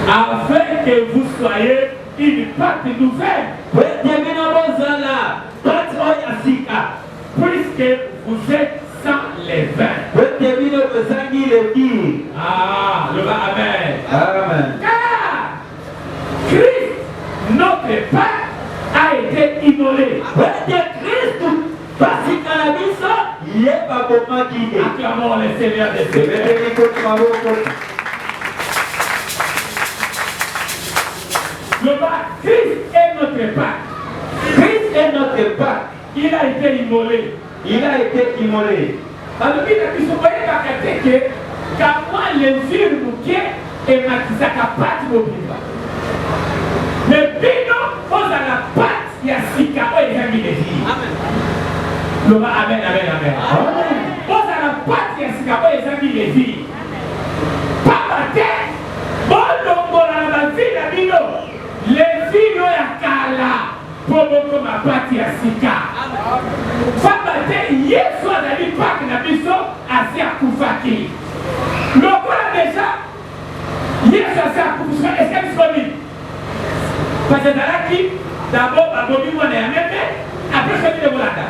Afin que vous soyez une pâte nouvelle. Puisque vous êtes sans levain. Ah, le amen. Amen. Car Christ, notre Pâque, a été immolé. Acclamons le Seigneur des Seigneurs. Le Pâque, Christ est notre Pâque. Christ est notre Pâque. Il a été immolé. Il a été immolé. Alors, il a dit que quand moi, les yeux bouquets et ma kisaka pâte mobile. Mais bino, on a la pâte, il y a sika, on est mis les filles. Amen. Amen, amen, amen. On a la pâte, il y a sika, on est mis les filles. Papa, bon, on a la vie, la bino. Les filles, on a kala. Pour ma pâte, il y a sika. Papa, Yesu a dit Pâques na biso asi akufaki. Lokola déjà Yesu asi akufaki. Est-ce que c'est disponible? Parce que Zalaki, d'abord, Babobi mwana ya meme, après celui de Bolanda.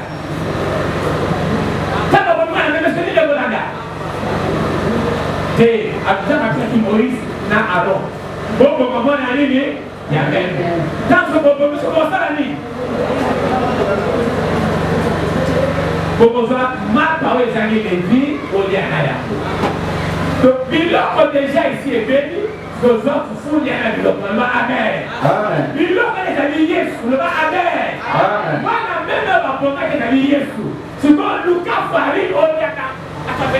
Ça Babobi mwana ya meme, celui de Bolanda. Et après ça, Moïse na Aaron. Bon, comment on a dit, il y a même. Dans ce moment, c'est comme ça la nuit. Boboza, ma parole est allée les vies au Lianaya. Donc, il a déjà ici est béni, nos autres font Lianaya. Amen. Amen. que tu as dit Yesu. Si tu as Lucas Farid, on y a un peu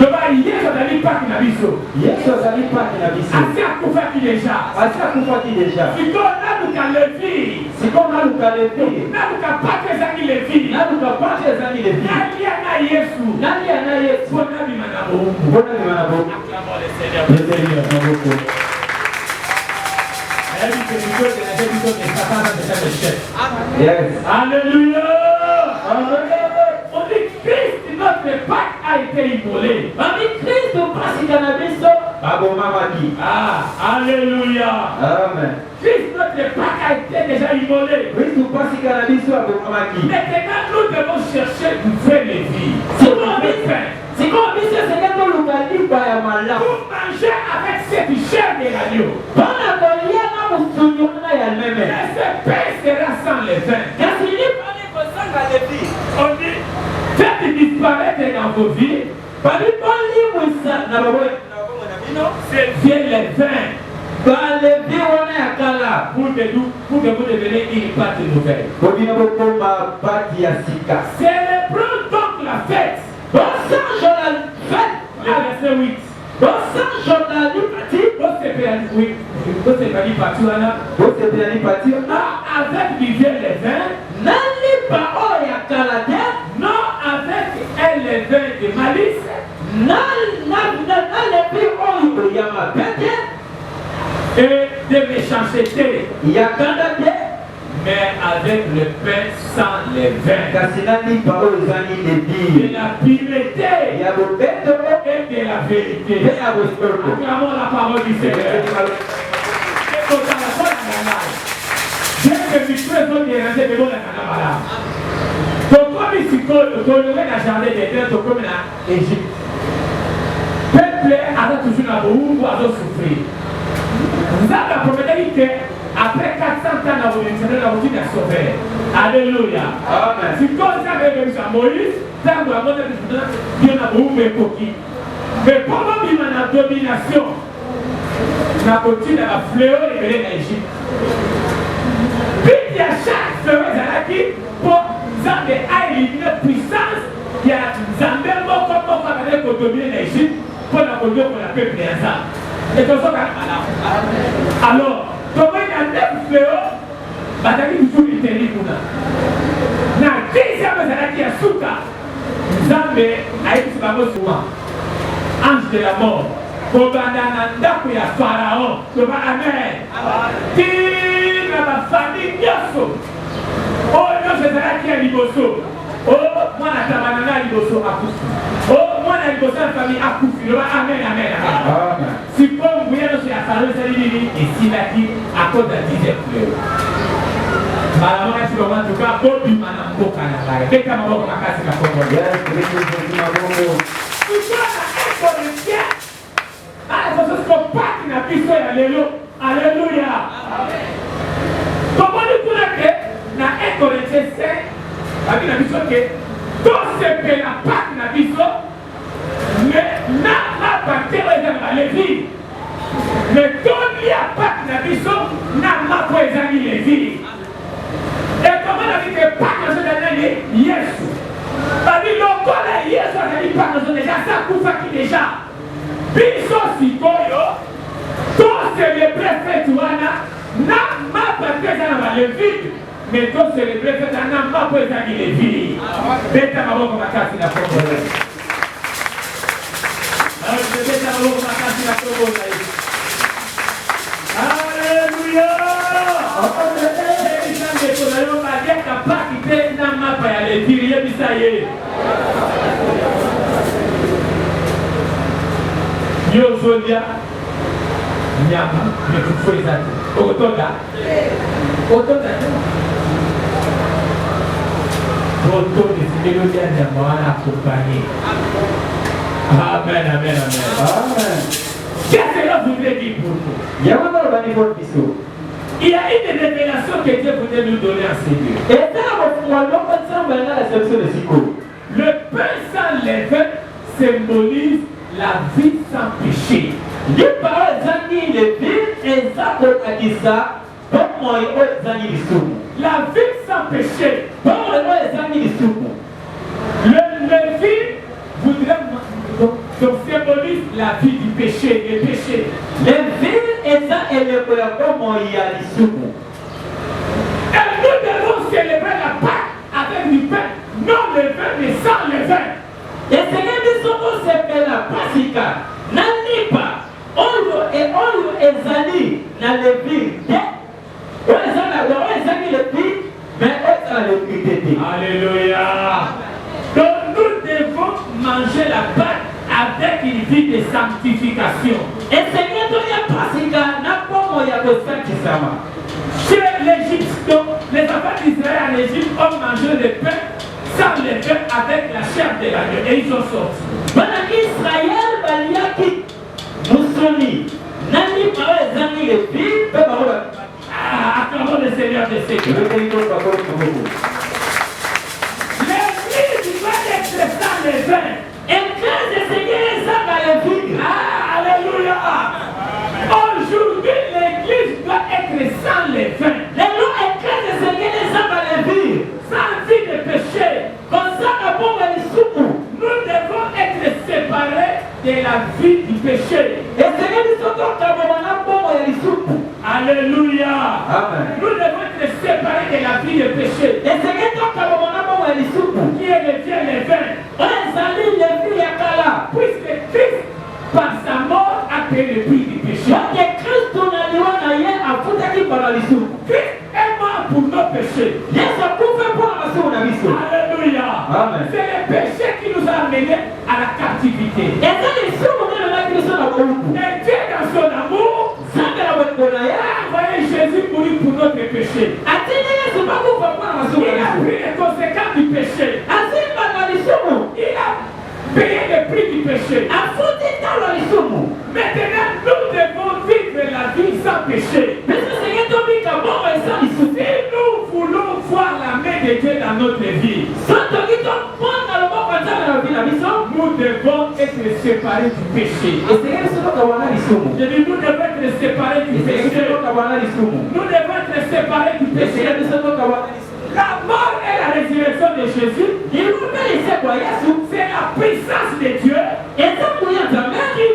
le mari, Yesu azali paki na biso. Yesu azali paki na biso. Asi akufaki deja. Asi akufaki deja. Siko naluka levi. Siko naluka levi. Naluka paki ezangi levi. Naluka paki ezangi levi. Nalia na Yesu. Nalia na Yesu. Bona bima na bo. Bona bima na bo. Acclamons le Seigneur. Le Seigneur na boko. Elle dit que Dieu de la guérison de Satan va te faire le chef. Yes. Alléluia. Amen. On dit Christ, notre Pâque a été immolé. Mami Kristo pasika na biso. Babo mama ki. Ah, alléluia. Amen. Christ, notre Pâque a été déjà immolé. Kristo pasika na biso babo mama ki. Maintenant, nous devons chercher du vrai Lévi. C'est comme biso c'est que le lundi ba ya mala. Pour manger avec cette chair de l'agneau. Bana kolia na musunyo na ya meme. Et ce pain sera sans le vin. Kasi ni pale ko sanga levi. On dit, faites disparaître dans vos vies. Bali bali musa na babo na bino. C'est bien le vin. Ba levi wana ya kala. Pour que vous devenez une pâte nouvelle. Kobina bokoma pati ya sika. Célébrons donc la fête. Bon sang la fête. Le verset 8. Bon sang la parti. Vous êtes parti partout là. Vous êtes parti Non avec du vieux levain. Nani ba o ya kala te. Non avec un levain de malice. Na levi o ya mabete. Et de méchanceté. Ya kanda te. Mais avec le pain sans levain. Kasi nani ba o zani levi. De la pureté. Ya bobeto Et de la vérité. pe ya bobeto. Acclamons la parole du Seigneur. Et quand on a pas la canale. Bien que tu présentes des raisins de bon la canale. Donc comme ici, quand on est dans jardin d'Éden, donc comme en Égypte. Peuple a toujours la boue pour souffrir. Vous avez la promesse que après 400 ans dans votre éternel, la routine est sauvée. Alléluia. Amen. Si quand vous avez réussi à Moïse, tant que la mode est bien à vous, mais coquille. Mais pendant qu'il y a une domination, la routine a fléau et elle est en Égypte. Puis il y a chaque fléau qui pour Zambé a éliminé une puissance qui a Zambé moko avec le dominer en Égypte pour la conduire pour la peuple de Zambé. Et comme ça, alors, comment il y a 9 fléaux, Bataki toujours il était pour nous. Na 10e Zalaki a Souka, Zambé a été souvent ange de la mort. Kobanda ndako ya Pharaon, Toba Amen. Tina ma famille nyoso. Oh nyoso Zalaki a liboso. Oh mwana tabanana liboso akufi. Oh mwana liboso la famille akufi. Toba Amen, Amen, Amen. Si comme vous voyez sur la famille Salini et s'il a dit à cause de 10e fleur. Maman a dit en tout cas, Bobi Manambo Kanaka. Dès qu'à ma mort, ma casse, ma combo. Yes, Kristo ma bongo. Tu vois la école ah, il faut que ce pas qui n'a plus fait alléluia. Comment nous pouvons dire na 1 Corinthiens 5, la Bible dit que tout ce que la Pâque n'a plus mais n'a pas de Lévi. Mais tout li a Pâque n'a plus n'a pas de Lévi. Et comment on a dit que Pâque n'a pas de Yesu. Parce que l'on Yesu a dit Pâque n'a déjà ça couvre qui déjà. Biso sikoyo, tous les préfets wana, n'a pas présent dans les villes, mais tous les préfets n'a pas présent dans les villes. Beta maboko makasi na kombo. Beta maboko makasi na kombo. Alléluia. Les gens de la guerre capacité n'a pas à les villes, yebisaye. Yozolia Nyama, mais tu fais ça. Otoda. Otoda, c'est le dia de moi accompagné. Amen, amen, amen. Amen. Qu'est-ce que là vous voulez dire pour nous? Yamana bani pour biso. Il y a une révélation que Dieu voulait nous donner à ces lieux. Et là, la section de Siko. Le pain sans levain symbolise la vie sans péché. Les paroles zani les villes et ça pour Akisa La vie sans péché. Le vie voudrait donc symbolise la vie du péché, le péché. Et nous devons célébrer la Pâque avec du pain, non le vin, mais sans le vin. Et c'est que nous sommes célébrés la Pasika, n'anipa, olo et olo ezali, na levi, alléluia. Donc nous devons manger la Pâque avec une vie de sanctification. Et c'est que chez l'Égypte, donc les enfants d'Israël en Égypte ont mangé le pain sans le vin avec la chair de l'agneau et ils ont sorti. Acclamons le Seigneur de Seigneurs. L'église doit être sans le vin. Alléluia. Aujourd'hui, l'église doit être sans le vin. Sans vie de péché. Nous devons être séparés de la vie du péché. Alléluia. Amen. Nous devons être séparés de la vie du péché. Qui est le bien le vin. Puisque Christ, par sa mort, a payé le prix du péché. Christ est mort pour nos péchés. Alléluia. Amen. C'est le péché qui nous a amenés à la captivité. Et Dieu, dans son amour, a envoyé Jésus mourir pour notre péché. Il a pris les conséquences du péché. Il a payé le prix du péché. Maintenant, nous devons vivre la vie sans péché. Si nous voulons voir la main de Dieu dans notre vie, nous devons être séparés du péché. Je dis, nous devons être séparés du péché. Nous devons être séparés du péché. La mort et la résurrection de Jésus, c'est la puissance de Dieu qui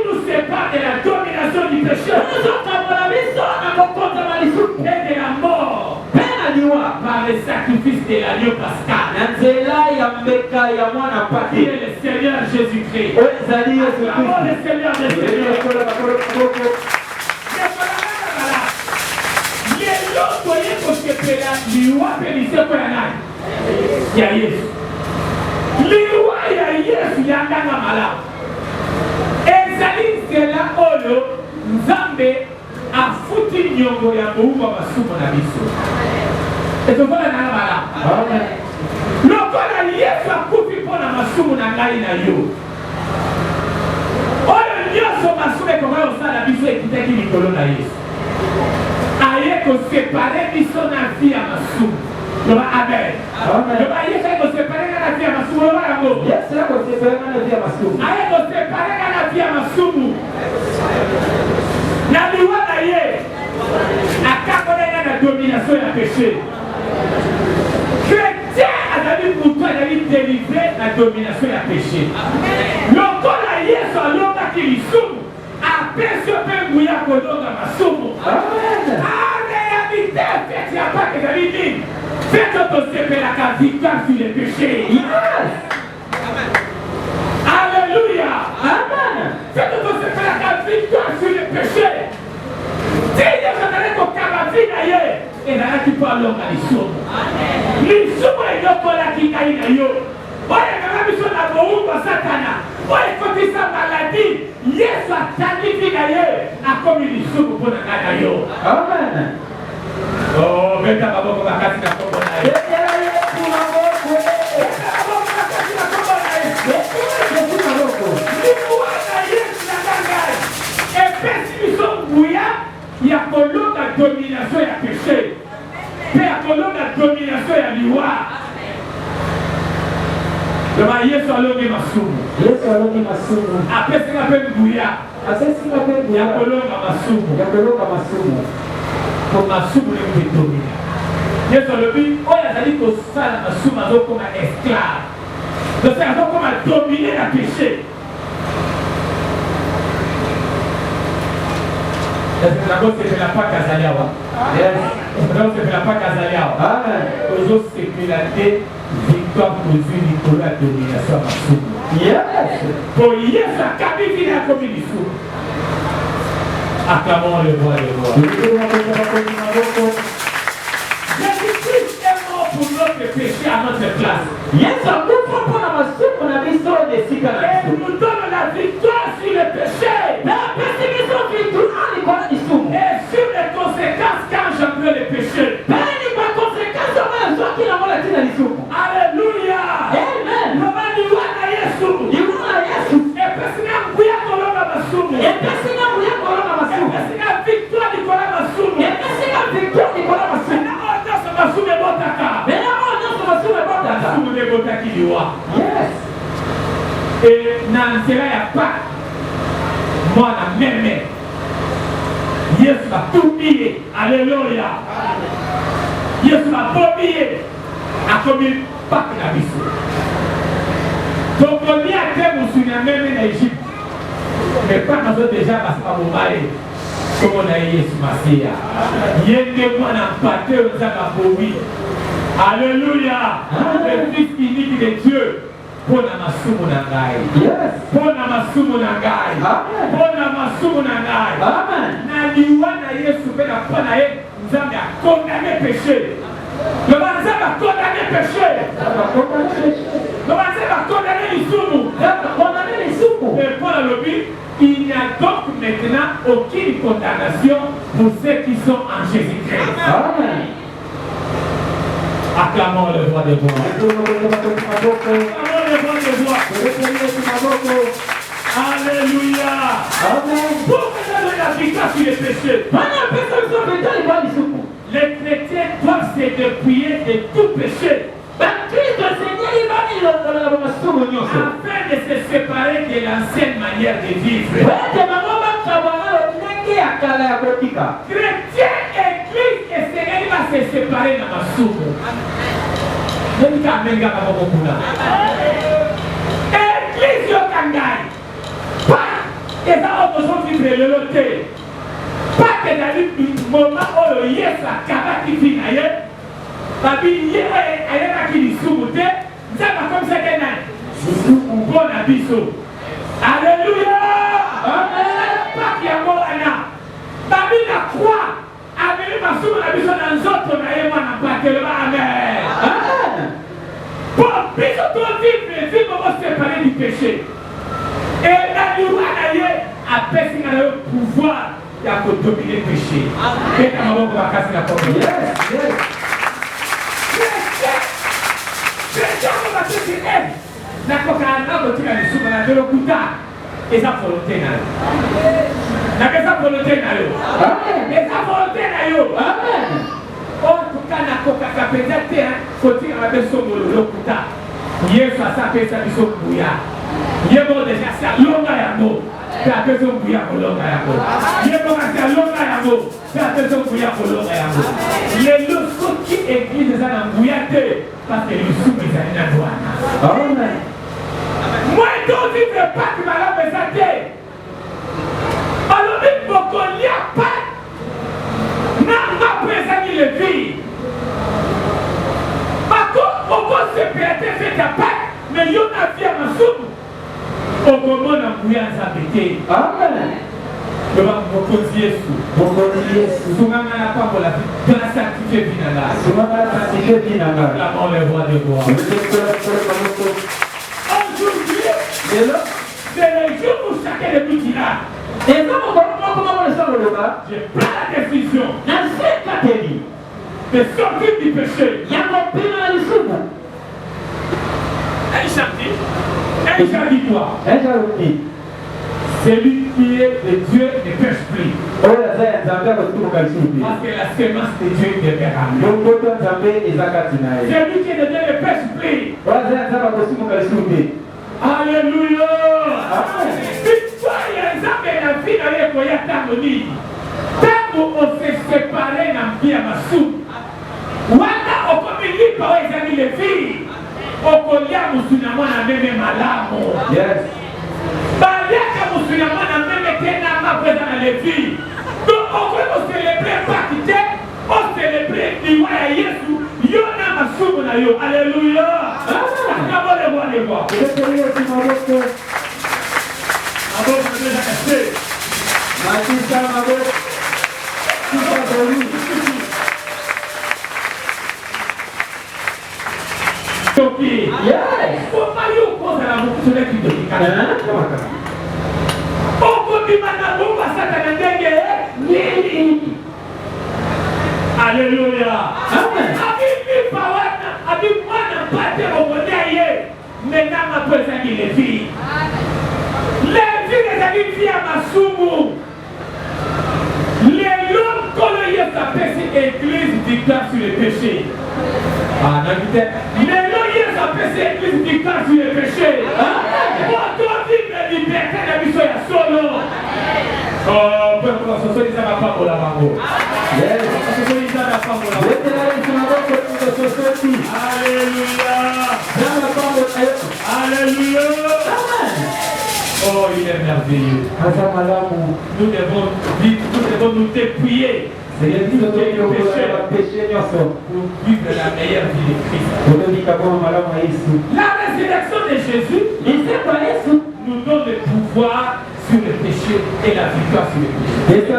nous sépare de la domination du péché et de la mort par le sacrifice de l'agneau pascal qui est le Seigneur Jésus-Christ. Acclamons le Seigneur Jésus-Christ. Aye ko séparer biso na vie ya masumu. Amen. Aye ko séparer na vie ya masumu. Yes, ko séparer na vie ya masumu. Aye ko séparer na vie ya masumu. Na liwa na ye. Akakona na domination ya péché. Chrétien azali mutu azali délivré na domination ya péché. Lokola Yesu alobaki lisumu. Apeso pe nguya kolonga masumu. Amen. Réalité, faites la Pâque de l'Église. Faites votre la victoire sur les péchés. Yes. Alléluia. Amen. Faites votre la victoire sur les péchés. Si vous avez votre carabine ailleurs, et là tu peux aller à l'issue. L'issue est là pour la qui gagne ailleurs. Oye, kama biso na boumba satana. Oye, koti sa maladie. Yesu atanifi na ye. Akomi lisuku pona na yo. Amen. Oh, beta baboko bakati na kombo na ye. Beta Yesu maboko. Beta baboko bakati na kombo na ye. Beta Yesu maboko. Limuwa na Yesu na gangai. Epesi biso nguya ya kolonga domination ya péché. Pe ya kolonga domination ya liwa. Yesu alongi masumu. Yesu alongi masumu. Apesi ngape nguya. Apesi ngape nguya. Ya kolonga masumu. Ya kolonga masumu. pour masumu les dominer. Yesu alobi oyo azali kosala masumu azokoma esclave. Donc c'est azokoma dominer la péché. Est-ce que d'abord c'est la Pâque azaliawa? Donc c'est la Pâque azaliawa. Amen. Ozo séculaté victoire posée Nicolas la domination masumu. Yes. Pour Yesu akabi vina comme il faut. Acclamons le roi des rois. Jésus-Christ est mort pour notre péché à notre place. Yesu akufa mpona masumu na biso desika na biso. Et nous donne la victoire sur le péché. Na pesi biso victoire likolo lisumu. Et sur les conséquences quand j'emploie le péché. Peni kwa conséquence oyo soki namola tina lisumu. Alléluia. Amen. Lobani wana Yesu. Iwana Yesu. Epesi na nguya kolonga masumu. Epesi na nguya kolonga masumu. Epesi na victoire likolo masumu. Epesi na victoire likolo masumu. Yes. Et dans cela, il n'y a pas moi la même. Yes va tout oublier. Alléluia. Yes va tout oublier. A comme il pas que la vie. Donc on y a fait mon souvenir même en Égypte. Mais pas dans ce déjà parce que mon mari. Comme on a eu Yesu Masia. Yende moi n'a pas de aux Alléluia. Le Fils unique de Dieu. Pour la masumu nangai. Pour la masumu nangai. Pour la masumu nangai. Amen. Na liwana Yesu pena pana ye. Nzambe a condamné péché. Le Nzambe a condamné péché. Le Nzambe a condamné l'isumu. Et pour le lobby, il n'y a donc maintenant aucune condamnation pour ceux qui sont en Jésus-Christ. Amen. Acclamons le roi des rois. Acclamons le roi des rois. Alléluia. Amen. Pour me donner la victoire sur les péchés. Les chrétiens doivent se dépouiller de tout péché. Afin de se séparer de l'ancienne manière de vivre. Chrétien, église et Seigneur va se séparer dans ma soupe. Église yokangai. Pas et ça on peut vivre le loté. Pas que dans le moment où yes a kabaki finaye. Babi yé ayana ki soupe. Ça va comme ça que bon abisso. Alléluia. Amen. Pas qu'il y a mort ana. Babi la croix. Amen. Ma soupe la biso dans autres na yé moi na pas que le amen. Pour biso ton vivre comment se séparer du péché. Et la loi d'ailleurs a permis le pouvoir de dominer le péché. Et ta maman va casser la porte. Yes. Et ça volonté na eza volonté na yo. Eza volonté na yo. Amen. En tout cas na kokaka penza te kotika mabeso mololo kuta. Yesu asapesa biso kuya. Yebo déjà ça longa yango. Ta beso kuya kolonga yango. Yebo ka longa yango. Ta beso kuya kolonga yango. Les lorsqu'on qui église ça na kuya te parce que le soupe est na douana. Amen. Moi donc il ne pas que malade besate. Alors il faut qu'on y a pas. N'a pas présenté le vie. Par contre, on va se perdre fait ta patte, mais il y a vie à ma soupe. Au moment où on a s'habiter. Amen. Je vais vous poser sous. Souvent, on n'a pas pour la vie. Dans la sanctifié finale. Souvent, on a sanctifié finale. L'amour, le roi de roi. Aujourd'hui, c'est le jour où chacun est petit là. Et comment on le sent le bas? J'ai pris la décision de sortir du péché. Il y a mon pire dans le soupe. Un chant dit. Celui qui est de Dieu ne pêche plus. Parce que la sémence de Dieu demeure en lui. Celui qui est de Dieu ne pêche plus. Alléluia. Victoire, il y a un exemple de la vie dans les foyers d'harmonie. Tant qu'on s'est séparé dans vie à ma soupe. Wanda okomilipa wezani les filles. Okolia musulama na meme malamu. Yes. Baliaka musulama na meme tena mapesa na les filles. Donc on célébrer Pâques, on célébrer Diwa ya Yesu. Yo na masumu na yo. Alléluia. Akabole wale wa. Abo mabeza kase. Matisa mabo. Toki. Yes. Comment yo kosa na mukutule kidoki kana? Oko bimana bomba satana ndenge nini? Alléluia. Amen. Abibi pawana, abibi mwana pate obonaye. Maintenant ma pesa qui les filles. Les filles les amis à masumu. Les l'homme qu'on y a tapé cette église dictate sur les péchés. Ah, non, les l'homme y a tapé cette église dictate sur les péchés. Pour toi vivre la liberté de mission ya solo. Oh, pour que ce soit des amis pas pour la mango. Yes. Alléluia. Alléluia. Oh, il est merveilleux. Nous devons nous dépouiller pour vivre la meilleure vie de Christ. La résurrection de Jésus nous donne le pouvoir sur le péché et la victoire sur le péché.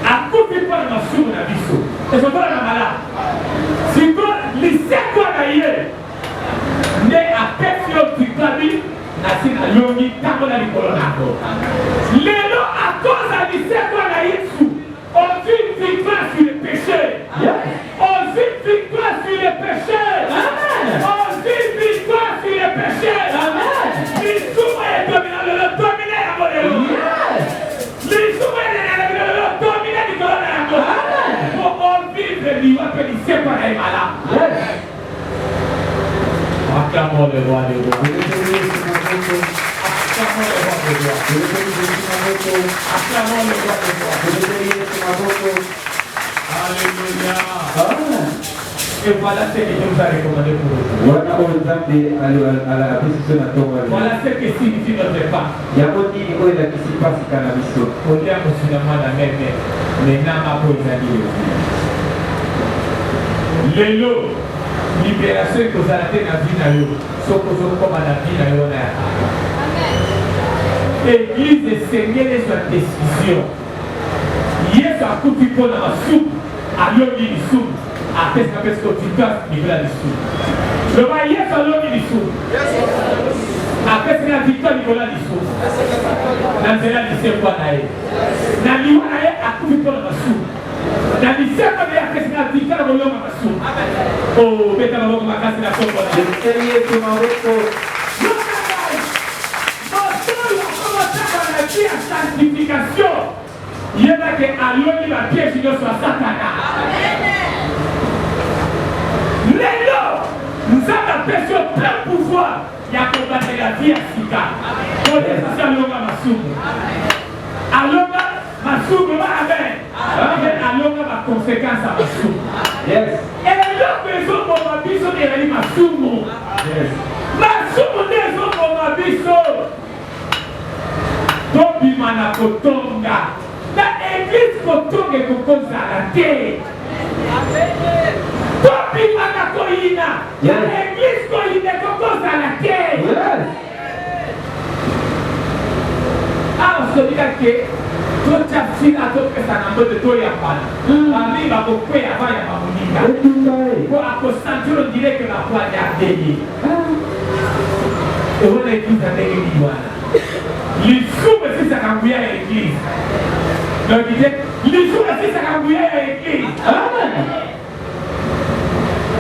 Akupi kwa na masumu na biso. Ezo kwa na mala. Siko liseko na ye. Ne apesio tikabi na sina longi tango na likolo nako. Lelo akoza liseko na Yesu. On vit victoire sur le péché. On vit victoire sur le péché. On vit victoire sur le péché. L'histoire est dominée. Le dominé à mon élo. L'histoire est dominée du colonel. Pour on vivre l'Iwa que l'Iwa par les malades. Acclamons le roi des rois. Acclamons le roi des rois. Acclamons le roi des rois. Alléluia. Et voilà ce que Dieu nous a recommandé pour nous. Voilà ce que signifie notre Pâques. On dit à musulman la même maintenant ma peau est Lelo, libération que vous avez dans la vie, ce que vous avez comme la vie. Église de Seigneur est sa décision. Yes, à coup de pied dans la soupe, à l'eau du soupe, à test à parce que tu passes, il veut la soupe. Le va yes à l'eau du soupe. Après, c'est la victoire, il veut la soupe. Dans le lycée, quoi, naïe. Dans le lycée, à coup de pied dans la soupe. Dans le lycée, quand il y a la victoire, il veut la soupe. Oh, mais t'as pas cassé la soupe. La sanctification, il y a que allons la pièce de soit Satana. Lélo, nous avons la pression plein pouvoir. Il y a combattre la vie à Sika. On est ça, allons ma soupe. Allons ma soupe, amen. Allons ma conséquence à ma soupe. Yes. Et là, les autres pour ma biso, il y a ma soupe. Yes. Ma soupe, les autres pour ma biso. Tobi mana kotonga. La église kotonga kokoza la terre. Tobi mana koina. La église koina kokoza la terre. Ah, on se dit que tout a fini à tout que ça n'a pas de toi et à pas. La vie va couper avant ya mamuninga. Pour accoster, on dirait que la foi est ardée. Et on est tous à l'église. Les sous me font ça quand vous êtes à l'église. Donc il dit, les sous me font ça quand vous êtes à l'église. Amen.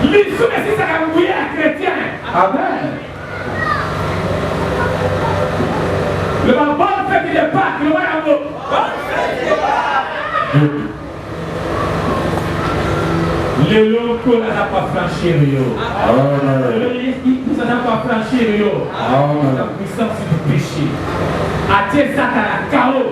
Les sous me font ça quand vous êtes à chrétien. Amen. Le bon fait qu'il est pas, le bon amour. Le loco n'a pas franchi Rio. Nous n'avons pas franchi Rio. La puissance du péché. A Dieu ça à la chaos.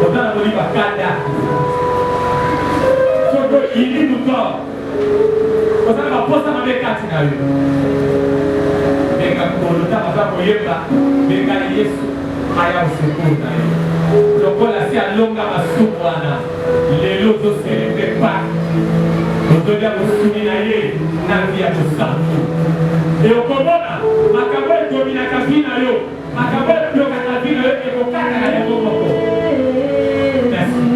Autant la moli bakada. Soko ili muto. Autant la posa na bekati na yo. Benga kolota baza koyeba benga Yesu aya usiku na yo. Lokola si alonga masuku wana lelo zo celebre pa. Otodia musuni na ye na via musantu. E okomona makambo etomina kabina yo. Makambo etomina kabina yo ekokaka na yango.